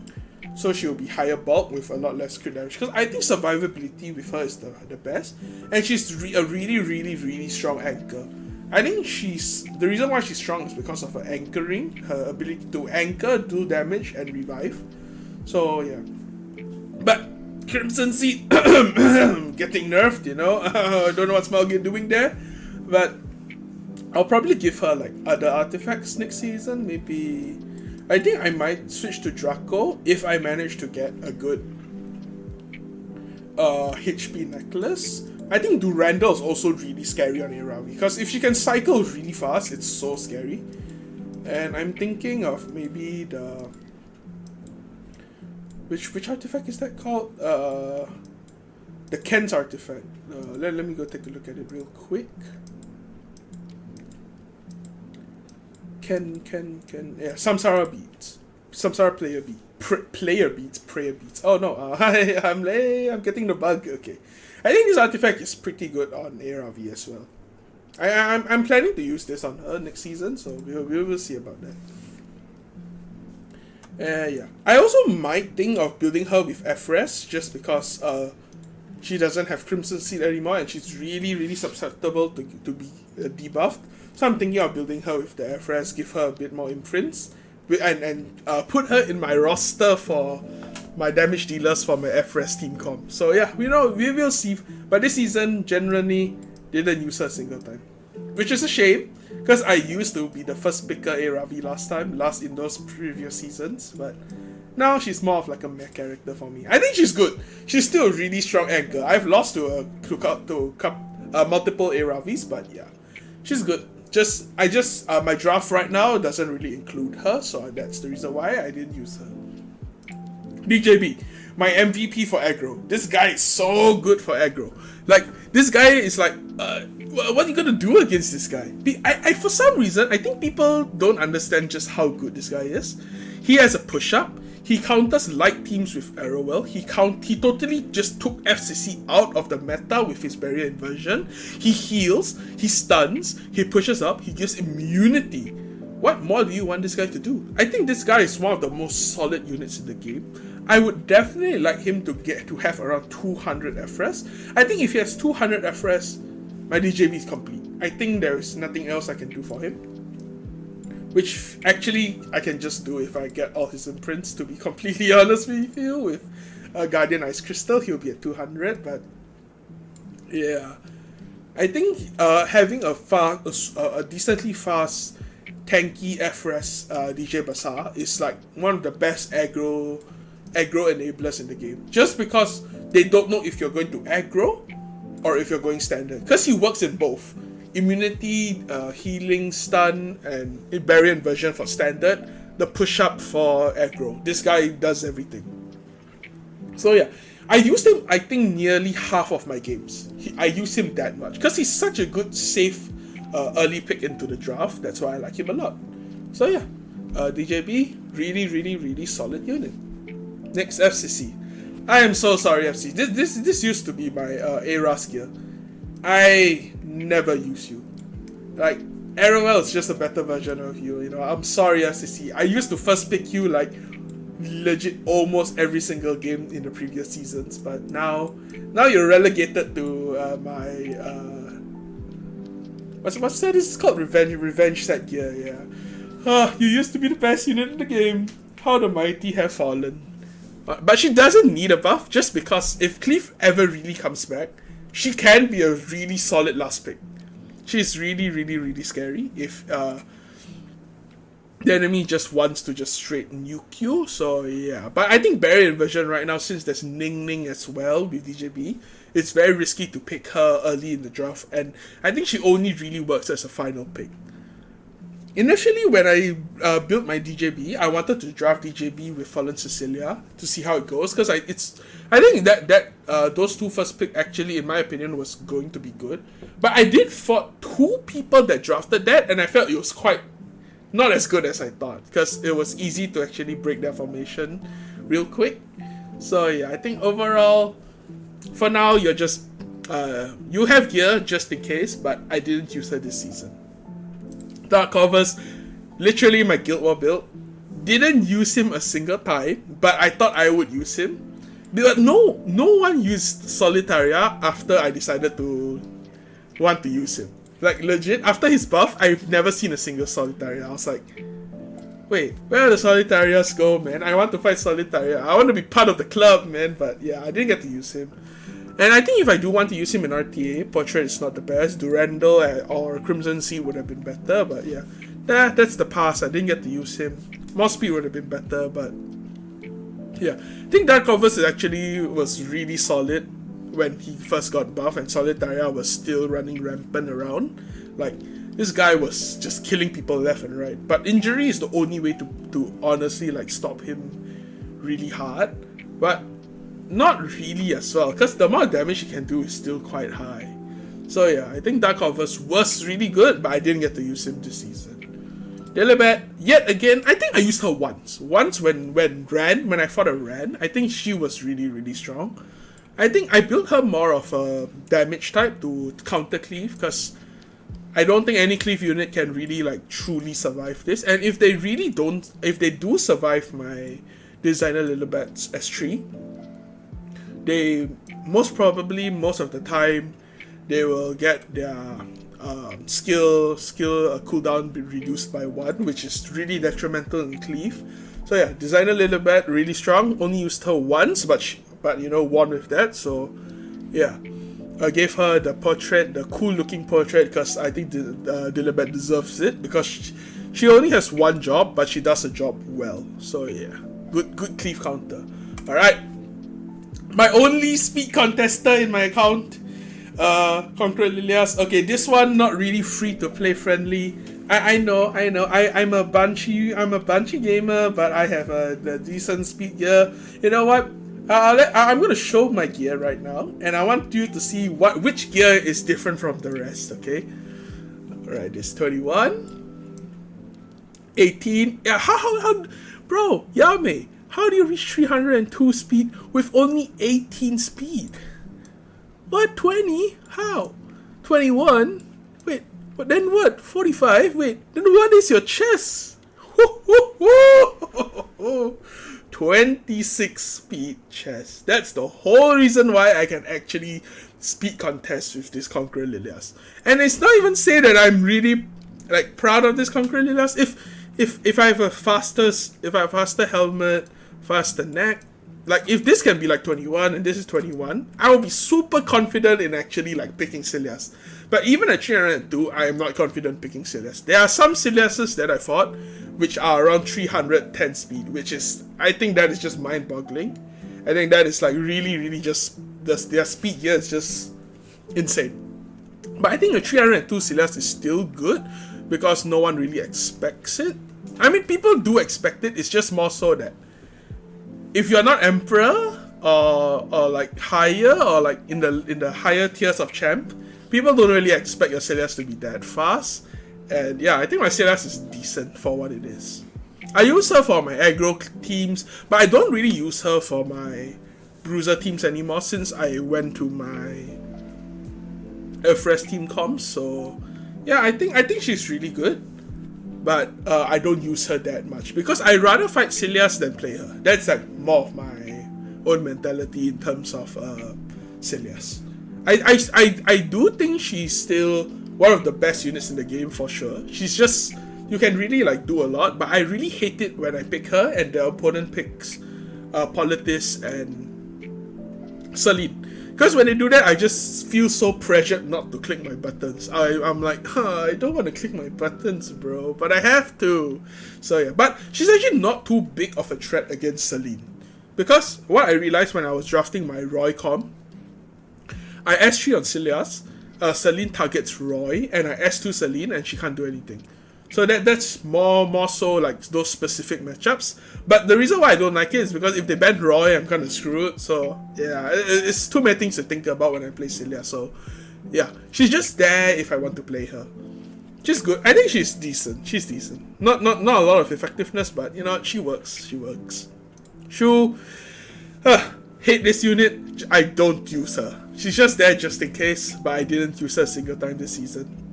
[SPEAKER 1] so she'll be higher bulk with a lot less crit damage. Because I think survivability with her is the best, and she's a really, really, really strong anchor. I think the reason why she's strong is because of her anchoring, her ability to anchor, do damage, and revive. So yeah, but Crimson Seed getting nerfed, you know. I don't know what Smelgin doing there, but I'll probably give her like other artifacts next season. Maybe I think I might switch to Draco if I manage to get a good HP necklace. I think Durandal is also really scary on Aravi, because if she can cycle really fast, it's so scary. And I'm thinking of maybe the Which artifact is that called? The Kent's artifact. Let me go take a look at it real quick. Yeah, Samsara beads. Samsara player bead. Prayer beads. Oh no, I'm getting the bug. Okay, I think this artifact is pretty good on Aravi as well. I'm planning to use this on her next season, so we will see about that. Yeah. I also might think of building her with FRES, just because she doesn't have Crimson Seed anymore and she's really, really susceptible to be debuffed. So I'm thinking of building her with the FRES, give her a bit more imprints, and put her in my roster for my damage dealers for my FRES team comp. So yeah, we will see. But this season, generally, didn't use her a single time, which is a shame, because I used to be the first picker Aravi last in those previous seasons, but now she's more of like a mech character for me. I think she's good. She's still a really strong anchor. I've lost to multiple Aravis, but yeah, she's good. My draft right now doesn't really include her, so that's the reason why I didn't use her. DJB. my MVP for aggro. This guy is so good for aggro. Like, this guy is like, what are you gonna do against this guy? I for some reason, I think people don't understand just how good this guy is. He has a push-up. He counters light teams with Arowell. He totally just took FCC out of the meta with his barrier inversion. He heals, he stuns, he pushes up, he gives immunity. What more do you want this guy to do? I think this guy is one of the most solid units in the game. I would definitely like him to have around 200 FRS. I think if he has 200 FRS, my DJB is complete. I think there is nothing else I can do for him. Which actually I can just do if I get all his imprints, to be completely honest with you. With Guardian Ice Crystal, he'll be at 200, but yeah. I think having a decently fast, tanky FRS DJ Bazaar is like one of the best aggro enablers in the game. Just because they don't know if you're going to aggro or if you're going standard. Because he works in both. Immunity, healing, stun, and barrier inversion for standard, the push-up for aggro. This guy does everything. So yeah, I used him, I think, nearly half of my games. I use him that much, because he's such a good, safe, early pick into the draft. That's why I like him a lot. So yeah, DJB, really solid unit. Next, FCC. I am so sorry, FCC. This used to be my ARAS gear. I never use you. Like, Arowell is just a better version of you, you know. I'm sorry, FCC. I used to first pick you like legit almost every single game in the previous seasons, but now you're relegated to my what's that? It's called revenge set gear. Yeah. You used to be the best unit in the game. How the mighty have fallen. But she doesn't need a buff, just because if Cleave ever really comes back, she can be a really solid last pick. She's really scary if the enemy just wants to just straight nuke you. So yeah, but I think barrier inversion right now, since there's Ning as well with DJB, it's very risky to pick her early in the draft, and I think she only really works as a final pick. Initially, when I built my DJB, I wanted to draft DJB with Fallen Cecilia to see how it goes, because I think that those two first pick actually, in my opinion, was going to be good. But I did fought two people that drafted that, and I felt it was quite not as good as I thought, because it was easy to actually break their formation real quick. So yeah, I think overall, for now, you're just you have gear just in case, but I didn't use her this season. Dark Covers, literally my Guild War build. Didn't use him a single time, but I thought I would use him. But no one used Solitaria after I decided to want to use him. Like, legit, after his buff, I've never seen a single Solitaria. I was like, wait, where do the Solitarias go, man? I want to fight Solitaria. I want to be part of the club, man. But yeah, I didn't get to use him. And I think if I do want to use him in RTA, Portrait is not the best. Durandal or Crimson Sea would have been better, but yeah. That's the past. I didn't get to use him. More speed would have been better, but yeah. I think Dark Covers actually was really solid when he first got buffed, and Solitaria was still running rampant around. Like, this guy was just killing people left and right. But injury is the only way to honestly like stop him really hard. But not really as well, because the amount of damage he can do is still quite high. So yeah, I think Dark Covers was really good, but I didn't get to use him this season. Delibat, yet again, I think I used her once. Once when I fought a Ran, I think she was really strong. I think I built her more of a damage type to counter Cleave, because I don't think any Cleave unit can really like truly survive this. And if they do survive my Designer Lilibat's S3, they most of the time they will get their skill cooldown be reduced by 1, which is really detrimental in Cleave. So yeah, Designer Lilibat really strong. Only used her once, but you know, won with that. So yeah, I gave her the portrait, the cool looking portrait, because I think Lilibat deserves it, because she only has one job, but she does the job well. So yeah, good Cleave counter. All right. My only speed contester in my account, Conqueror Lilias. Okay, this one not really free to play friendly. I know. I'm a bunchy gamer, but I have a decent speed gear. You know what? I'm going to show my gear right now, and I want you to see which gear is different from the rest, okay? Alright, it's 21, 18. Yeah, how bro, Yame, how do you reach 302 speed with only 18 speed? What, 20? How? 21? Wait, but then what? 45? Wait, then what is your chest? 26 speed chest. That's the whole reason why I can actually speed contest with this Conqueror Lilias. And it's not even say that I'm really like proud of this Conqueror Lilias. If I have a faster helmet, faster neck, like if this can be like 21 and this is 21, I will be super confident in actually like picking Cilias. But even at 302, I am not confident picking Cilias. There are some Ciliases that I fought which are around 310 speed, which is, I think that is just mind-boggling. I think that is like really just, their speed here is just insane. But I think a 302 Cilias is still good because no one really expects it. I mean, people do expect it, it's just more so that if you're not Emperor or like higher or like in the higher tiers of champ, people don't really expect your Cilias to be that fast. And yeah, I think my Cilias is decent for what it is. I use her for my aggro teams, but I don't really use her for my bruiser teams anymore since I went to my Fresh team comps. So yeah, I think she's really good, but I don't use her that much because I rather fight Cilias than play her. That's like more of my own mentality in terms of Cilias. I do think she's still one of the best units in the game for sure. She's just, you can really like do a lot, but I really hate it when I pick her and the opponent picks Politis and Celine. Because when they do that, I just feel so pressured not to click my buttons. I'm like, I don't want to click my buttons, bro, but I have to. So yeah, but she's actually not too big of a threat against Celine. Because what I realized when I was drafting my Roy comp, I S3 on Cilias, Celine targets Roy, and I S2 Celine and she can't do anything. So that's more so like those specific matchups. But the reason why I don't like it is because if they ban Roy, I'm kind of screwed. So yeah, it's too many things to think about when I play Celia. So yeah, she's just there if I want to play her. She's good. I think she's decent. She's decent. Not a lot of effectiveness, but you know, she works. She works. Shu, hate this unit. I don't use her. She's just there just in case, but I didn't use her a single time this season.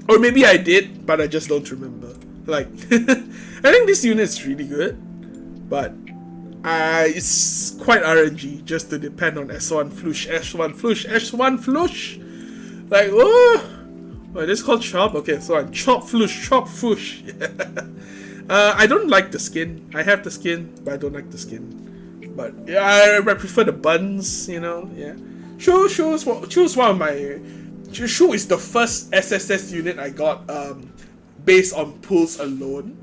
[SPEAKER 1] Or maybe I did, but I just don't remember. Like, I think this unit is really good, but it's quite RNG just to depend on S1 flush, S1 flush, S1 flush. Like, oh, this is called chop. Okay, so I'm chop flush. I don't like the skin. I have the skin, but I don't like the skin. But yeah, I prefer the buns, you know, yeah. Shu is one of my... Shu is the first SSS unit I got based on pulls alone.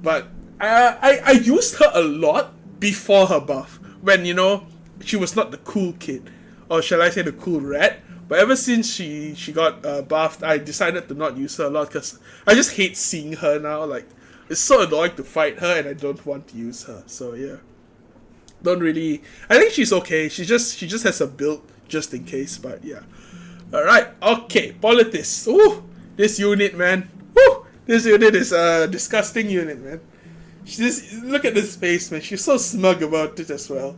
[SPEAKER 1] But I used her a lot before her buff. When, you know, she was not the cool kid. Or shall I say the cool rat. But ever since she got buffed, I decided to not use her a lot. Because I just hate seeing her now. Like, it's so annoying to fight her and I don't want to use her. So yeah. Don't really... I think she's okay. She just has a build just in case, but yeah. Alright, okay. Politis. Ooh, this unit, man. Woo! This unit is a disgusting unit, man. Look at this face, man. She's so smug about it as well.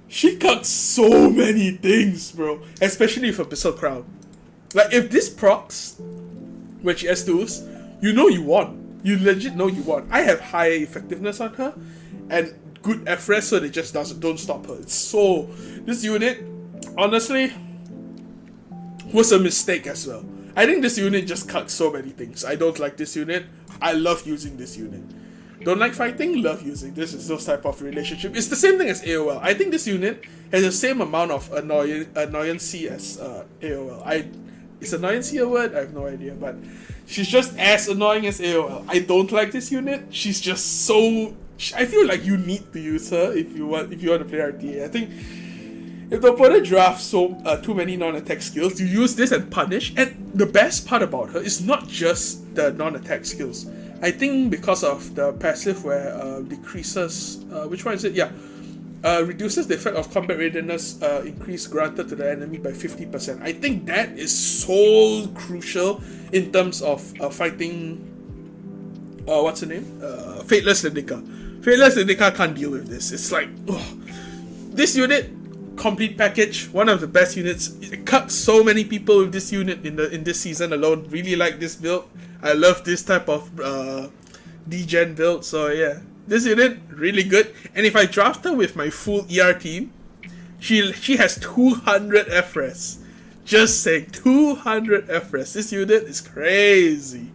[SPEAKER 1] She cuts so many things, bro. Especially with Abyssal Crown. Like, if this procs, when she S2s, you know you won. You legit know you won. I have high effectiveness on her, and good FRS, so they just don't stop her. It's so... This unit, honestly, was a mistake as well. I think this unit just cuts so many things. I don't like this unit. I love using this unit. Don't like fighting? Love using. This is those type of relationship. It's the same thing as AOL. I think this unit has the same amount of annoyancy as AOL. Is annoyancy a word? I have no idea, but she's just as annoying as AOL. I don't like this unit. She's just so... I feel like you need to use her if you want to play RTA. I think if the opponent drafts too many non-attack skills, you use this and punish. And the best part about her is not just the non-attack skills. I think because of the passive where decreases... which one is it? Yeah. Reduces the effect of combat readiness increase granted to the enemy by 50%. I think that is so crucial in terms of fighting. What's her name? Fateless Lidica. Fateless Lidica can't deal with this. It's like, this unit, complete package, one of the best units. It cut so many people with this unit in this season alone. Really like this build. I love this type of degen build. So yeah. This unit, really good. And if I draft her with my full ER team, she has 200 FRES. Just saying, 200 FRES. This unit is crazy.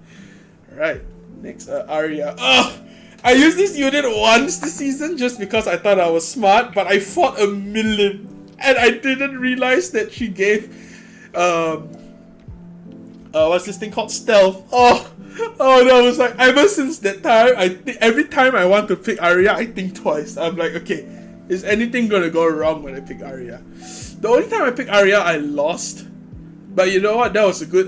[SPEAKER 1] Alright, next, Aria. Oh, I used this unit once this season just because I thought I was smart, but I fought a Milim. And I didn't realize that she gave, what's this thing called? Stealth. Oh no, I was like, ever since that time, every time I want to pick Aria, I think twice. I'm like, okay, is anything gonna go wrong when I pick Aria? The only time I picked Aria, I lost. But you know what? That was a good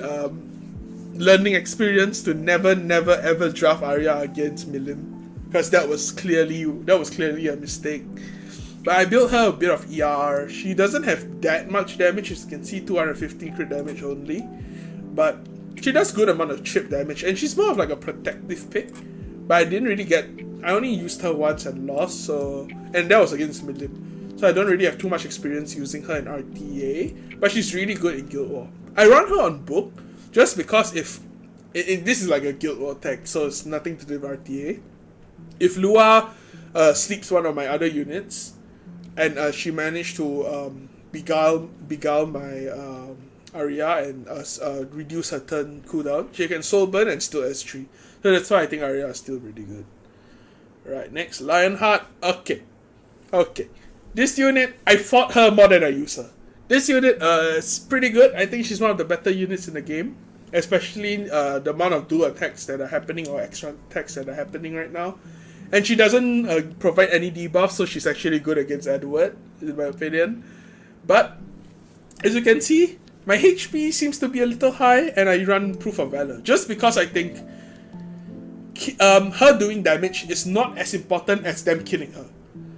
[SPEAKER 1] learning experience to never ever draft Aria against Milim, because that was clearly a mistake. But I built her a bit of ER. She doesn't have that much damage, as you can see, 215 crit damage only, but she does good amount of chip damage, and she's more of like a protective pick. But I didn't really get. I only used her once and lost, and that was against Milim. So I don't really have too much experience using her in RTA. But she's really good in Guild War. I run her on book just because this is like a Guild War tech, so it's nothing to do with RTA. If Lua sleeps one of my other units, and she managed to beguile my Aria and reduce her turn cooldown, she can soul burn and still S3. So that's why I think Aria is still really good. Right, next, Lionheart. Okay. This unit, I fought her more than I use her. This unit is pretty good. I think she's one of the better units in the game, especially the amount of dual attacks that are happening, or extra attacks that are happening right now. And she doesn't provide any debuffs, so she's actually good against Edward, in my opinion. But as you can see, my HP seems to be a little high, and I run Proof of Valor. Just because I think her doing damage is not as important as them killing her.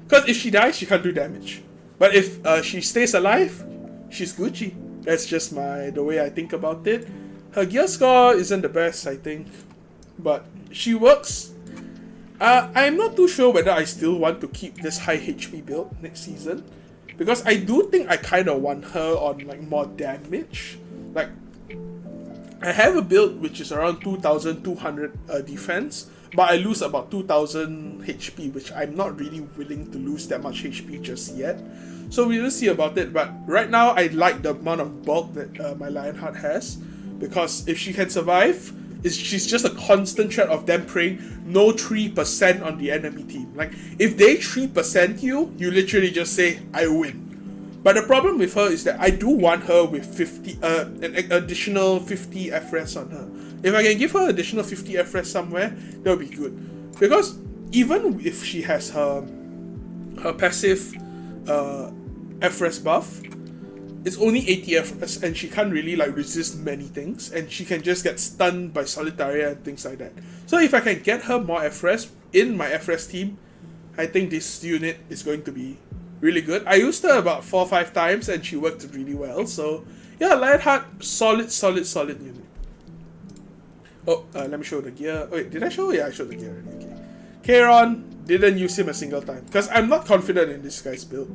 [SPEAKER 1] Because if she dies, she can't do damage. But if she stays alive, she's Gucci. That's just the way I think about it. Her gear score isn't the best, I think. But she works. I'm not too sure whether I still want to keep this high HP build next season. Because I do think I kind of want her on like more damage. Like, I have a build which is around 2,200 defense, but I lose about 2,000 HP, which I'm not really willing to lose that much HP just yet. So we will see about it. But right now, I like the amount of bulk that my Lionheart has, because if she can survive, she's just a constant threat of them praying no 3% on the enemy team. Like, if they 3% you literally just say, I win. But the problem with her is that I do want her with 50, an additional 50 FRES on her. If I can give her additional 50 FRES somewhere, that would be good. Because even if she has her passive FRES buff, it's only 80 FRES, and she can't really like resist many things, and she can just get stunned by Solitaria and things like that. So if I can get her more FRES in my FRES team, I think this unit is going to be really good. I used her about 4 or 5 times, and she worked really well. So yeah, Lionheart, solid unit. Oh, let me show the gear. Wait, did I show? Yeah, I showed the gear already. Okay. Kairon, didn't use him a single time because I'm not confident in this guy's build.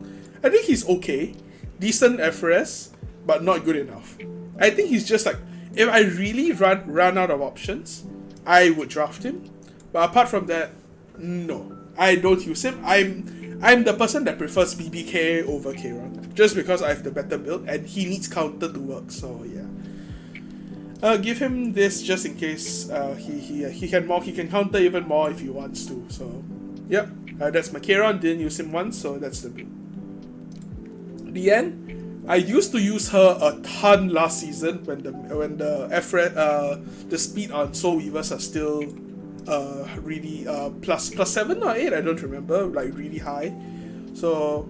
[SPEAKER 1] I think he's okay. Decent FRS, but not good enough. I think he's just like, if I really run out of options, I would draft him. But apart from that, no, I don't use him. I'm the person that prefers BBK over Kairon, just because I have the better build and he needs counter to work. So yeah, give him this just in case he can counter even more if he wants to. So yep, that's my Kairon. Didn't use him once, so that's the build. End, I used to use her a ton last season when the speed on Soul Weavers are still really plus 7 or 8, I don't remember, like really high. So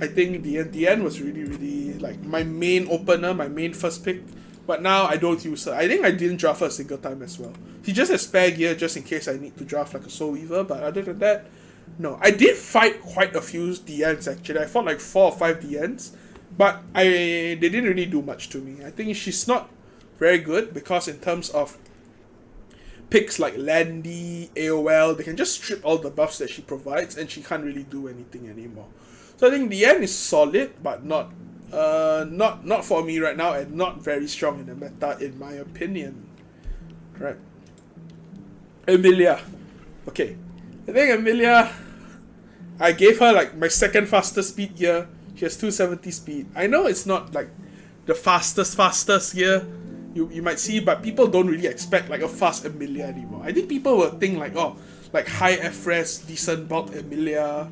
[SPEAKER 1] I think the end was really like my main opener, my main first pick. But now I don't use her. I think I didn't draft her a single time as well. He just has spare gear just in case I need to draft like a Soul Weaver, but other than that, No, I did fight quite a few DNs actually. I fought like 4 or 5 DNs, but they didn't really do much to me. I think she's not very good because in terms of picks like Landy, Arowell, they can just strip all the buffs that she provides and she can't really do anything anymore. So I think the end is solid, but not for me right now, and not very strong in the meta in my opinion. Right. Emilia. Okay. I think Emilia, I gave her like my second fastest speed gear. She has 270 speed. I know it's not like the fastest gear you might see, but people don't really expect like a fast Emilia anymore. I think people will think like, oh, like high F-res, decent bulk Emilia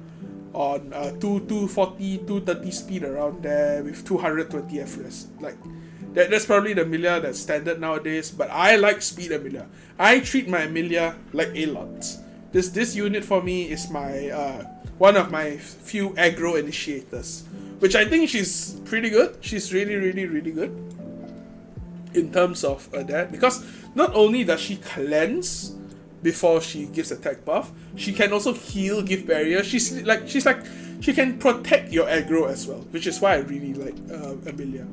[SPEAKER 1] on 240, 230 speed around there with 220 F-res. Like that's probably the Emilia that's standard nowadays, but I like speed Emilia. I treat my Emilia like A-Lots. This unit for me is my one of my few aggro initiators, which I think she's pretty good. She's really good in terms of that, because not only does she cleanse before she gives attack buff, she can also heal, give barrier. She's like she can protect your aggro as well, which is why I really like Emilia.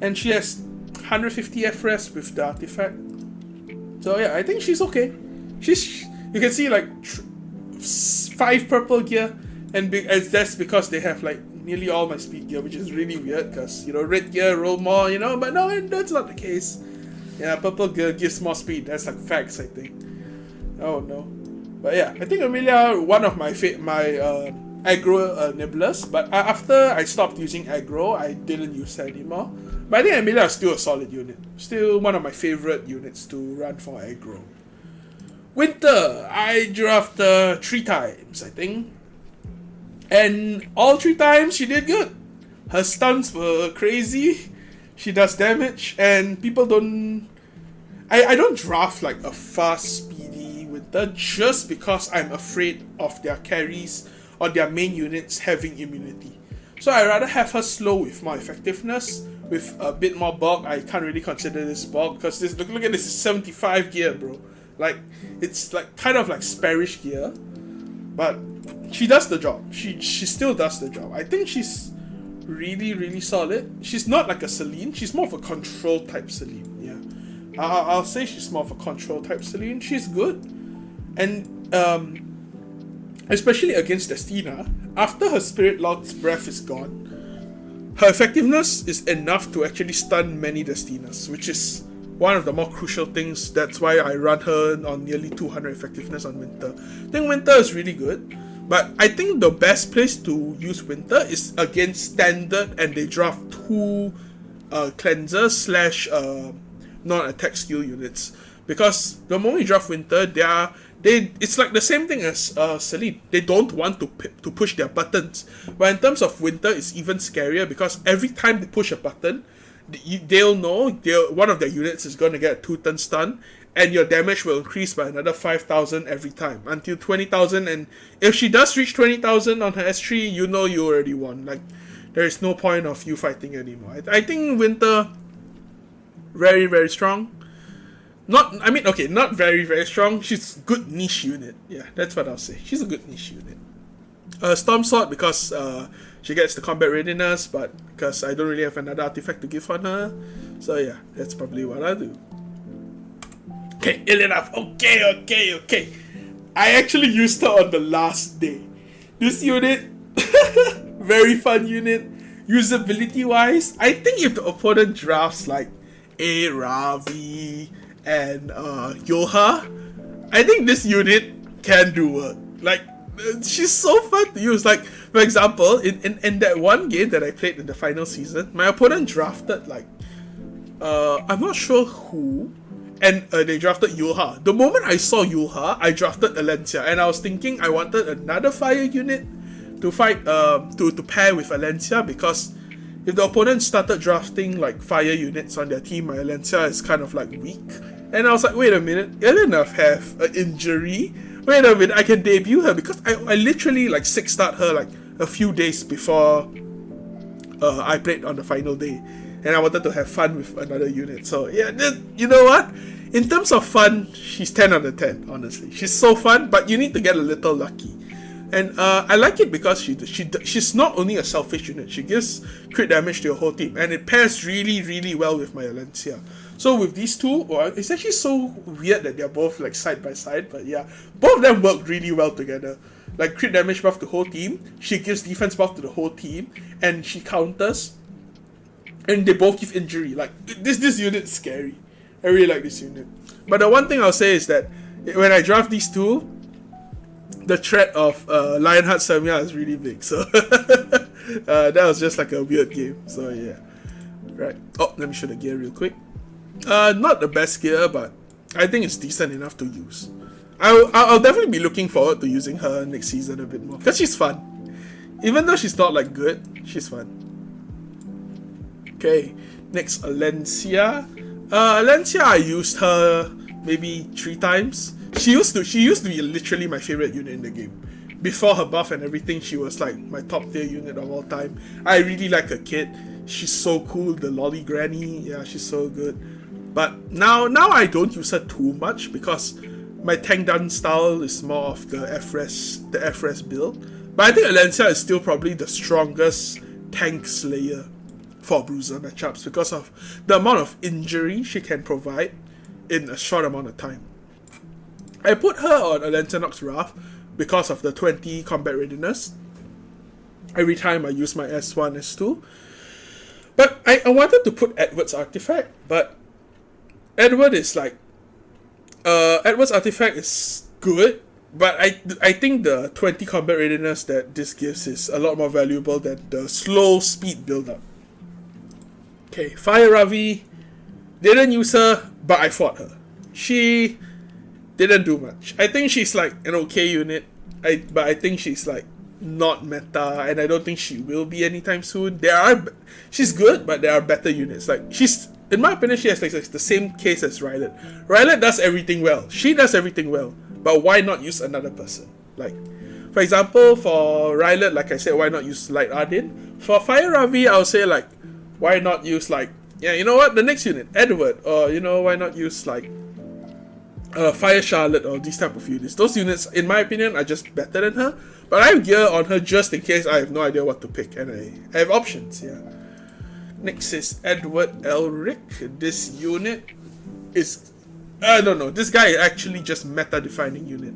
[SPEAKER 1] And she has 150 F-res with the artifact. So yeah, I think she's okay. You can see like 5 purple gear, and that's because they have like nearly all my speed gear, which is really weird because, you know, red gear roll more, you know, but no, that's not the case. Yeah, purple gear gives more speed. That's like facts, I think. Oh no. But yeah, I think Emilia, one of my aggro nibblers, but after I stopped using aggro, I didn't use her anymore. But I think Emilia is still a solid unit. Still one of my favorite units to run for aggro. Winter, I drafted 3 times, I think. And all 3 times she did good. Her stunts were crazy. She does damage, and people don't... I don't draft like a fast, speedy Winter just because I'm afraid of their carries or their main units having immunity. So I rather have her slow with more effectiveness, with a bit more bulk. I can't really consider this bulk because this look at this is 75 gear, bro. Like, it's like kind of like sparish gear, but she does the job. She still does the job. I think she's really solid. She's not like a Celine. She's more of a control type Celine. Yeah, I'll say she's more of a control type Celine. She's good, and especially against Destina, after her Spirit Lord's breath is gone, her effectiveness is enough to actually stun many Destinas, which is one of the more crucial things. That's why I run her on nearly 200 effectiveness on Winter. I think Winter is really good, but I think the best place to use Winter is against standard and they draft 2 cleanser / non-attack skill units. Because the moment you draft Winter, it's like the same thing as Celine. They don't want to push their buttons. But in terms of Winter, it's even scarier because every time they push a button, they'll know one of their units is going to get a 2-turn stun, and your damage will increase by another 5,000 every time until 20,000. And if she does reach 20,000 on her S3, you know you already won. Like, there is no point of you fighting anymore. I think Winter, very strong. Not very strong. She's a good niche unit. Yeah, that's what I'll say. She's a good niche unit. Storm Sword because she gets the combat readiness, but because I don't really have another artifact to give on her. So yeah, that's probably what I'll do. Okay, ill enough. Okay. I actually used her on the last day. This unit, very fun unit. Usability wise, I think if the opponent drafts like A Ravi and Yoha, I think this unit can do work. Like, she's so fun to use. Like, for example, in that one game that I played in the final season, my opponent drafted like I'm not sure who, and they drafted Yoha. The moment I saw Yoha, I drafted Alencia, and I was thinking I wanted another fire unit to fight to pair with Alencia, because if the opponent started drafting like fire units on their team, my Alencia is kind of like weak. And I was like, wait a minute, ill enough have an injury. Wait a minute, I can debut her, because I literally like 6-starred her like a few days before I played on the final day, and I wanted to have fun with another unit. So yeah, you know what? In terms of fun, she's 10 out of 10, honestly. She's so fun, but you need to get a little lucky. And I like it because she's not only a selfish unit, she gives crit damage to your whole team, and it pairs really, really well with my Alencia. So with these two, well, it's actually so weird that they're both like side by side, but yeah, both of them work really well together. Like crit damage buff to the whole team, she gives defense buff to the whole team, and she counters, and they both give injury. Like this unit is scary. I really like this unit. But the one thing I'll say is that when I draft these two, the threat of Lionheart Senya is really big. So that was just like a weird game. So yeah, right. Oh, let me show the gear real quick. Not the best gear, but I think it's decent enough to use. I'll definitely be looking forward to using her next season a bit more because she's fun. Even though she's not like good, she's fun. Okay, next Alencia. Alencia, I used her maybe 3 times. She used to be literally my favorite unit in the game. Before her buff and everything, she was like my top tier unit of all time. I really like her kit. She's so cool, the lolly granny. Yeah, she's so good. But now I don't use her too much because my tank down style is more of the FRES build. But I think Alencia is still probably the strongest tank slayer for bruiser matchups because of the amount of injury she can provide in a short amount of time. I put her on Alencia Nox Wrath because of the 20 combat readiness every time I use my S1, S2. But I wanted to put Edward's artifact, but Edward is like Edward's artifact is good, but I think the 20 combat readiness that this gives is a lot more valuable than the slow speed build up. Okay, Fire Ravi, didn't use her, but I fought her. She didn't do much. I think she's like an okay unit, but I think she's like not meta, and I don't think she will be anytime soon. She's good, but there are better units. Like in my opinion, she has like the same case as Rylot. Rylot does everything well. She does everything well, but why not use another person? Like, for example, for Rylot, like I said, why not use Light Adin? For Fire Ravi, I'll say like, why not use like, yeah, you know what, the next unit, Edward, or you know, why not use like Fire Charlotte or these type of units. Those units, in my opinion, are just better than her. But I have gear on her just in case I have no idea what to pick, and I have options. Yeah. Next is Edward Elric. This unit is, I don't know. This guy is actually just meta-defining unit.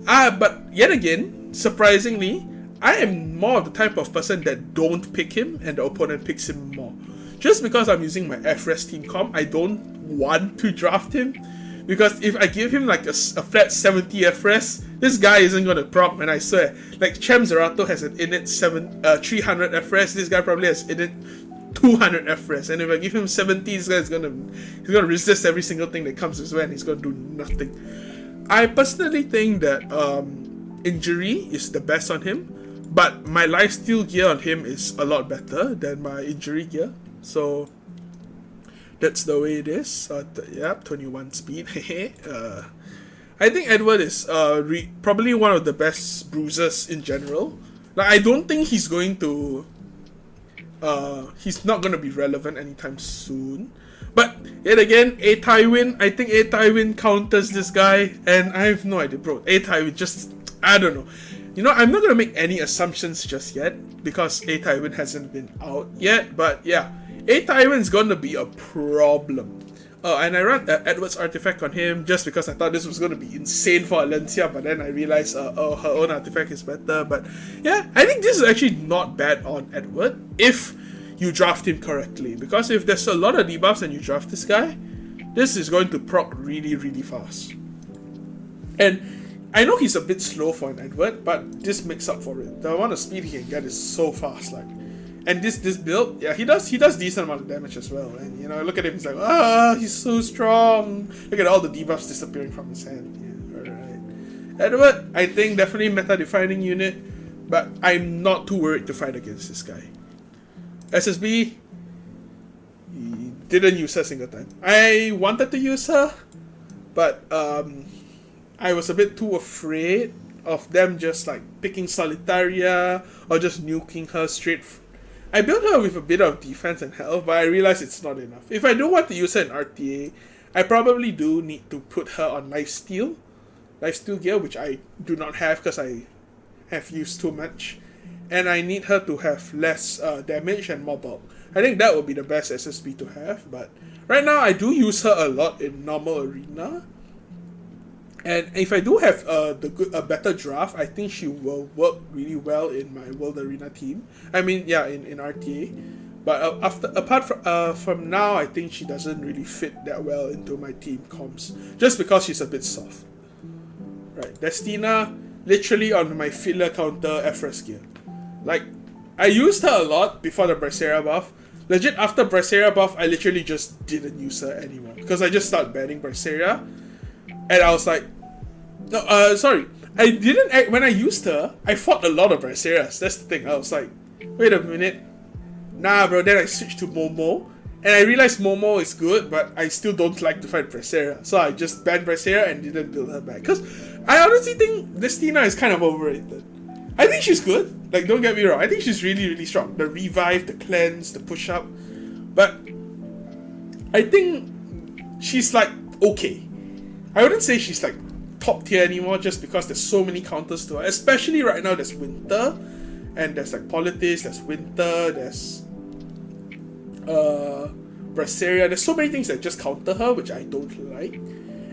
[SPEAKER 1] But yet again, surprisingly, I am more of the type of person that don't pick him and the opponent picks him more. Just because I'm using my FRES team comp, I don't want to draft him. Because if I give him like a flat 70 FRES, this guy isn't going to proc, and I swear. Like Chem Zerato has an innate 300 FRES, this guy probably has innate 200 FRES. And if I give him 70, this guy is gonna resist every single thing that comes his way and he's going to do nothing. I personally think that injury is the best on him, but my lifesteal gear on him is a lot better than my injury gear. So that's the way it is. Yeah, 21 speed. I think Edward is probably one of the best bruisers in general. Like, I don't think he's going to... he's not going to be relevant anytime soon. But, yet again, A-Tywin, I think A-Tywin counters this guy, and I have no idea, bro. A-Tywin just... I don't know. You know, I'm not going to make any assumptions just yet, because A-Tywin hasn't been out yet, but yeah. A-Tywin's gonna be a problem. And I ran Edward's artifact on him just because I thought this was gonna be insane for Alencia, but then I realized, her own artifact is better. But yeah, I think this is actually not bad on Edward if you draft him correctly. Because if there's a lot of debuffs and you draft this guy, this is going to proc really, really fast. And I know he's a bit slow for an Edward, but this makes up for it. The amount of speed he can get is so fast, like. And this build, yeah, he does decent amount of damage as well. And you know, look at him, he's like, he's so strong. Look at all the debuffs disappearing from his hand. Yeah, alright. Edward, I think definitely meta-defining unit, but I'm not too worried to fight against this guy. SSB, he didn't use her a single time. I wanted to use her, but I was a bit too afraid of them just like picking Solitaria or just nuking her straight. I built her with a bit of defense and health, but I realized it's not enough. If I do want to use her in RTA, I probably do need to put her on lifesteal gear, which I do not have because I have used too much, and I need her to have less damage and more bulk. I think that would be the best SSB to have, but right now I do use her a lot in normal arena. And if I do have a better draft, I think she will work really well in my World Arena team. I mean, yeah, in RTA. But apart from now, I think she doesn't really fit that well into my team comps, just because she's a bit soft. Right, Destina, literally on my filler counter Efres gear. Like, I used her a lot before the Braceria buff. Legit, after Braceria buff, I literally just didn't use her anymore, because I just started banning Braceria, and I was like, no, sorry, I didn't, when I used her, I fought a lot of Bracerias. That's the thing. I was like, wait a minute, nah bro. Then I switched to Momo, and I realized Momo is good, but I still don't like to fight Braceria, so I just banned Braceria and didn't build her back, because I honestly think Destina is kind of overrated. I think she's good, like, don't get me wrong, I think she's really, really strong. The revive, the cleanse, the push up, but I think she's like okay. I wouldn't say she's like top tier anymore, just because there's so many counters to her, especially right now. There's Winter, and there's like Politics, there's Winter, there's Braceria. There's so many things that just counter her, which I don't like.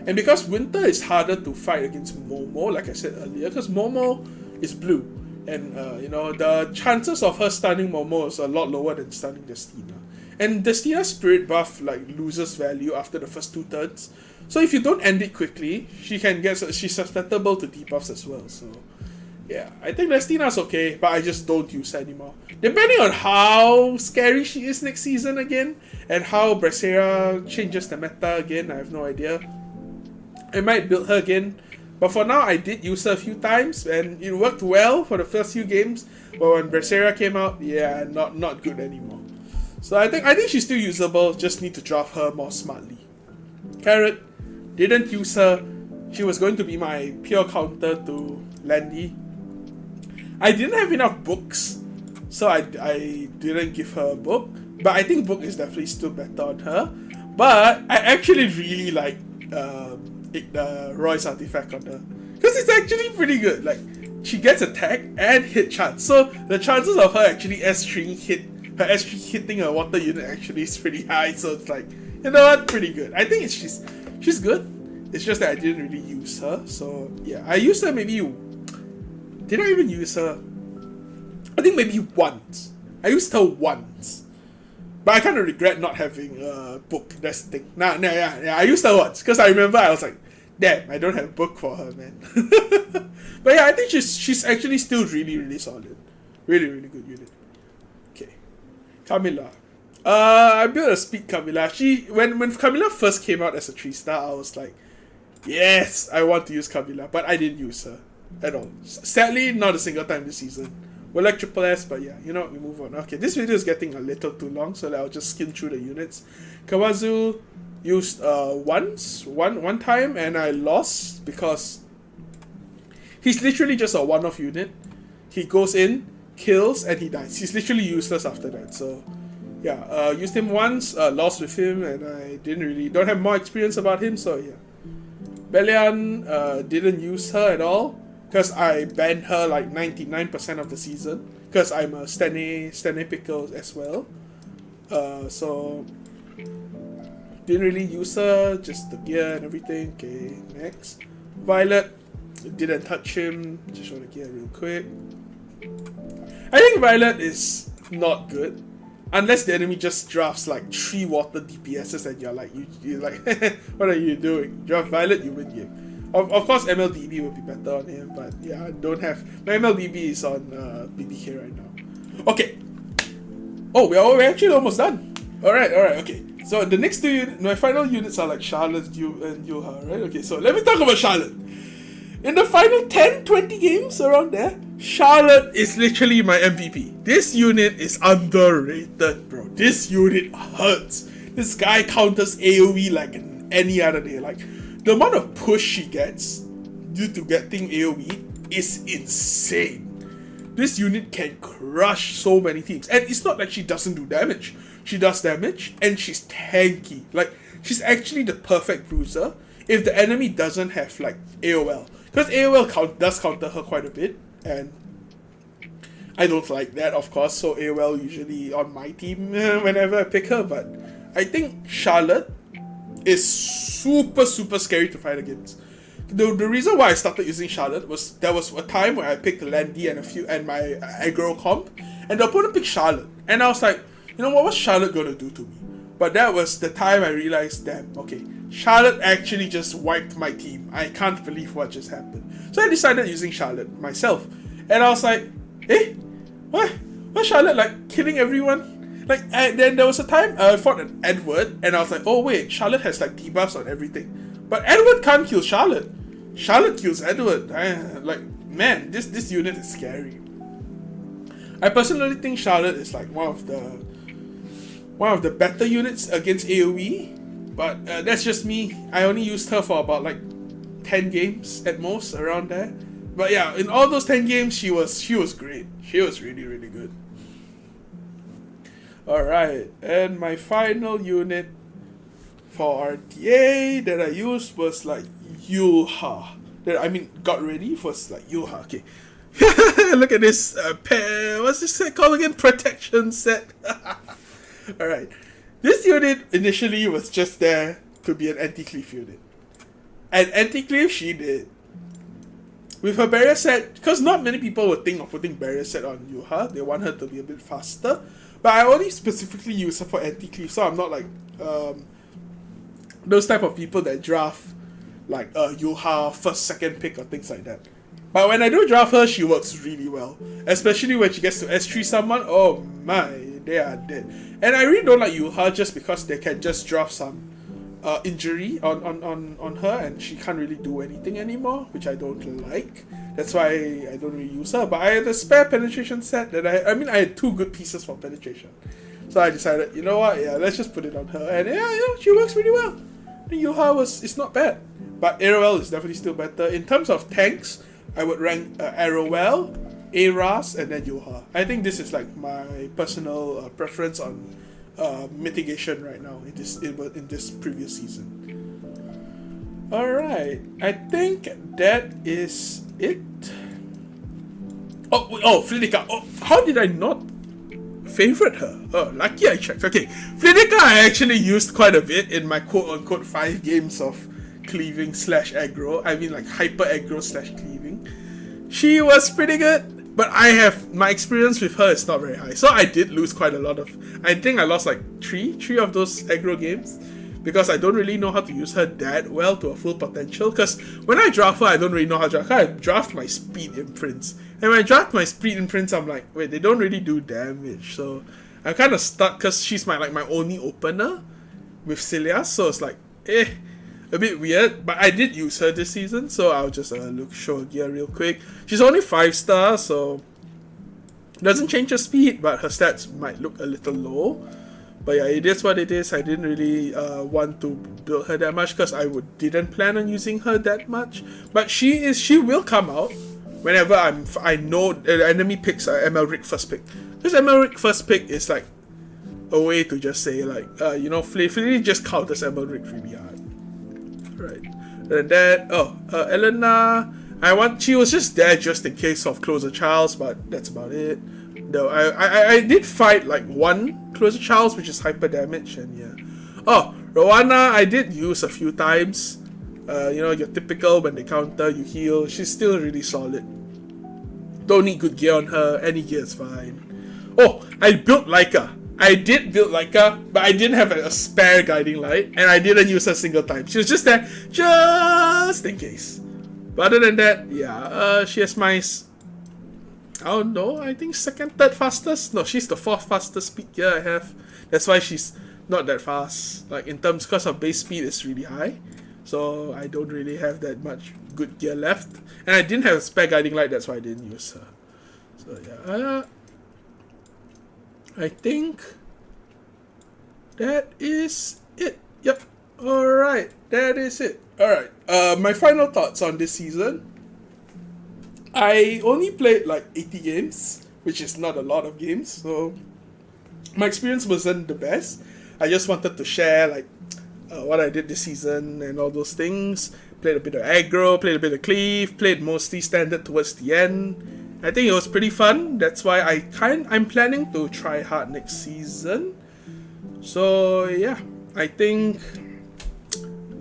[SPEAKER 1] And because Winter is harder to fight against Momo, like I said earlier, because Momo is blue, and you know, the chances of her stunning Momo is a lot lower than stunning Destina. And Destina's spirit buff like loses value after the first 2 turns. So if you don't end it quickly, she's susceptible to debuffs as well. So yeah, I think Destina's okay, but I just don't use her anymore. Depending on how scary she is next season again, and how Braceria changes the meta again, I have no idea. I might build her again, but for now I did use her a few times, and it worked well for the first few games. But when Braceria came out, yeah, not good anymore. So I think she's still usable, just need to draft her more smartly. Carrot, didn't use her. She was going to be my pure counter to Landy. I didn't have enough books, so I didn't give her a book. But I think book is definitely still better on her. But I actually really like the Roy's artifact on her, because it's actually pretty good. Like, she gets attack and hit chance, so the chances of her actually S3 hitting a water unit actually is pretty high. So it's like, you know what, pretty good. I think she's good. It's just that I didn't really use her. So yeah, I used her maybe. Did I even use her? I think maybe once. I used her once, but I kind of regret not having a book. That's the thing. Yeah. I used her once because I remember I was like, damn, I don't have a book for her, man. But yeah, I think she's actually still really, really solid. Really, really good unit. Okay, Camilla. I built a speed Camilla. When Camilla first came out as a 3-star, I was like, yes, I want to use Camilla, but I didn't use her at all. Sadly, not a single time this season. We're like triple S, but yeah, you know what, we move on. Okay, this video is getting a little too long, so I'll just skim through the units. Kawazu used one time, and I lost because he's literally just a one-off unit. He goes in, kills, and he dies. He's literally useless after that. So yeah, used him once, lost with him, and I don't have more experience about him. So yeah, Belian didn't use her at all, because I banned her like 99% of the season, because I'm a Stene pickle as well. So didn't really use her, just the gear and everything. Okay, next. Violet, didn't touch him, just show the gear real quick. I think Violet is not good, unless the enemy just drafts like 3 water DPSs and you're like, what are you doing? Draft Violet, you win game. Of course, MLDB would be better on him, but yeah, I don't have. My MLDB is on BBK right now. Okay. Oh, we're actually almost done. Alright, okay. So the next 2 units, my final units are like Charlotte, and Yuha, right? Okay, so let me talk about Charlotte. In the final 10-20 games around there, Charlotte is literally my MVP. This unit is underrated, bro. This unit hurts. This guy counters AoE like any other day. Like, the amount of push she gets due to getting AoE is insane. This unit can crush so many teams. And it's not like she doesn't do damage. She does damage, and she's tanky. Like, she's actually the perfect bruiser if the enemy doesn't have, like, AOL. Because AOL does counter her quite a bit, and I don't like that, of course, so Arowell usually on my team whenever I pick her, but I think Charlotte is super scary to fight against. The reason why I started using Charlotte was there was a time where I picked Landy and my aggro comp, and the opponent picked Charlotte, and I was like, you know what, what's Charlotte gonna do to me? But that was the time I realized, damn, okay, Charlotte actually just wiped my team. I can't believe what just happened. So I decided using Charlotte myself, and I was like, what? What's Charlotte like killing everyone? Like, and then there was a time I fought an Edward, and I was like, oh wait, Charlotte has like debuffs on everything, but Edward can't kill Charlotte. Charlotte kills Edward. Like, man, this unit is scary. I personally think Charlotte is like one of the better units against AoE, but that's just me. I only used her for about like 10 games at most, around there. But yeah, in all those 10 games, she was great. She was really good. Alright, and my final unit for RTA that I used was like Yulha. Got ready was like Yulha. Okay. Look at this pair. What's this set called again? Protection set. Alright. This unit initially was just there to be an anti-cleave unit. And anti-cleave she did. With her barrier set, because not many people would think of putting barrier set on Yuha. They want her to be a bit faster. But I only specifically use her for anti-cleave, so I'm not like those type of people that draft like Yuha first, second pick or things like that. But when I do draft her, she works really well. Especially when she gets to S3 someone, oh my, they are dead. And I really don't like Yuha just because they can just draft some injury on her and she can't really do anything anymore, which I don't like. That's why I don't really use her. But I had a spare penetration set that I had 2 good pieces for penetration. So I decided, you know what, yeah, let's just put it on her. And yeah, she works really well. The Yuha it's not bad. But Arowell is definitely still better. In terms of tanks, I would rank Arowell, Aras, and then Yuha. I think this is like my personal preference on mitigation right now in this previous season. Alright, I think that is it. Oh, Flinica. Oh, how did I not favorite her? Oh, lucky I checked. Okay, Flinica I actually used quite a bit in my quote-unquote 5 games of cleaving / aggro. I mean like hyper aggro / cleaving. She was pretty good. But my experience with her is not very high. So I did lose quite a lot of, I think I lost like 3 of those aggro games. Because I don't really know how to use her that well to a full potential. Because when I draft her, I don't really know how to draft her. I draft my speed imprints. And when I draft my speed imprints, I'm like, wait, they don't really do damage. So I'm kind of stuck because she's my only opener with Celia. So it's like, a bit weird, but I did use her this season, so I'll just show her gear real quick. She's only 5 stars, so doesn't change her speed, but her stats might look a little low. But yeah, it is what it is. I didn't really want to build her that much because I didn't plan on using her that much. But she will come out whenever I know the enemy picks Emelric first pick. Because Emelric first pick is like a way to just say like Flee just counters Emelric really hard. Right. And then Elena, she was just there just in case of Closer Charles, but that's about it. Though I did fight like 1 Closer Charles, which is hyper damage, and yeah. Oh, Rowana I did use a few times. Your typical when they counter, you heal. She's still really solid. Don't need good gear on her, any gear is fine. Oh, I built Laika. I did build Laika, but I didn't have a spare guiding light, and I didn't use her a single time. She was just there, just in case. But other than that, yeah, she has my, I don't know, I think 2nd, 3rd fastest? No, she's the 4th fastest speed gear I have. That's why she's not that fast. Like, in terms, because her base speed is really high. So, I don't really have that much good gear left. And I didn't have a spare guiding light, that's why I didn't use her. So, yeah, I think that is it. Yep. Alright, that is it. Alright, my final thoughts on this season. I only played like 80 games, which is not a lot of games, so my experience wasn't the best. I just wanted to share like what I did this season and all those things. Played a bit of aggro, played a bit of cleave, played mostly standard towards the end. I think it was pretty fun. That's why I'm planning to try hard next season. So yeah, I think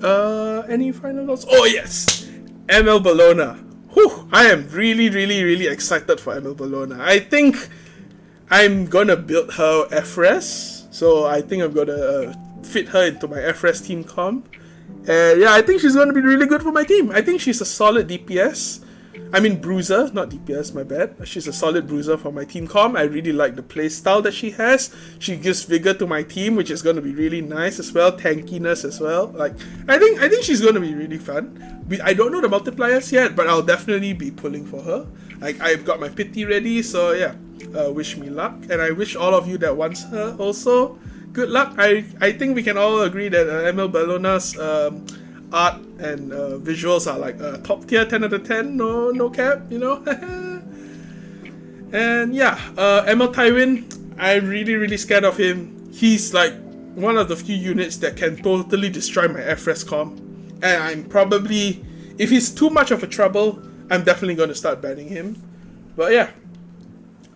[SPEAKER 1] any final thoughts? Oh yes, ML Bologna. Whew, I am really excited for ML Bologna. I think I'm gonna build her FRES, so I think I'm gonna fit her into my FRES team comp. And yeah, I think she's gonna be really good for my team. I think she's a solid DPS. I mean bruiser, not DPS, my bad. She's a solid bruiser for my team comp. I really like the playstyle that she has. She gives vigor to my team, which is gonna be really nice as well. Tankiness as well. Like I think she's gonna be really fun. I don't know the multipliers yet, but I'll definitely be pulling for her. Like I've got my pity ready, so yeah. Wish me luck, and I wish all of you that wants her also good luck. I think we can all agree that ML Bologna's art and visuals are like top tier, 10 out of 10, no cap, you know. And yeah, ML Tywin, I'm really scared of him. He's like one of the few units that can totally destroy my FRES comp, and I'm probably, if he's too much of a trouble, I'm definitely going to start banning him. But yeah,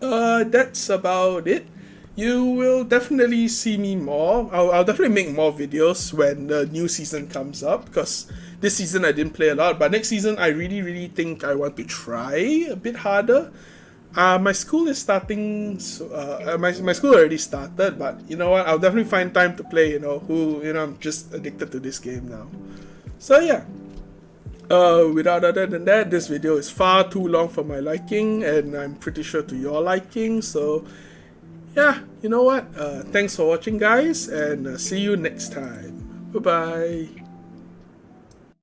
[SPEAKER 1] that's about it. You will definitely see me more. I'll definitely make more videos when the new season comes up, because this season I didn't play a lot, but next season I really think I want to try a bit harder. My school is starting, so, my school already started, but you know what, I'll definitely find time to play, I'm just addicted to this game now. So yeah. Without other than that, this video is far too long for my liking, and I'm pretty sure to your liking, so yeah, you know what, thanks for watching guys, and see you next time. Bye bye.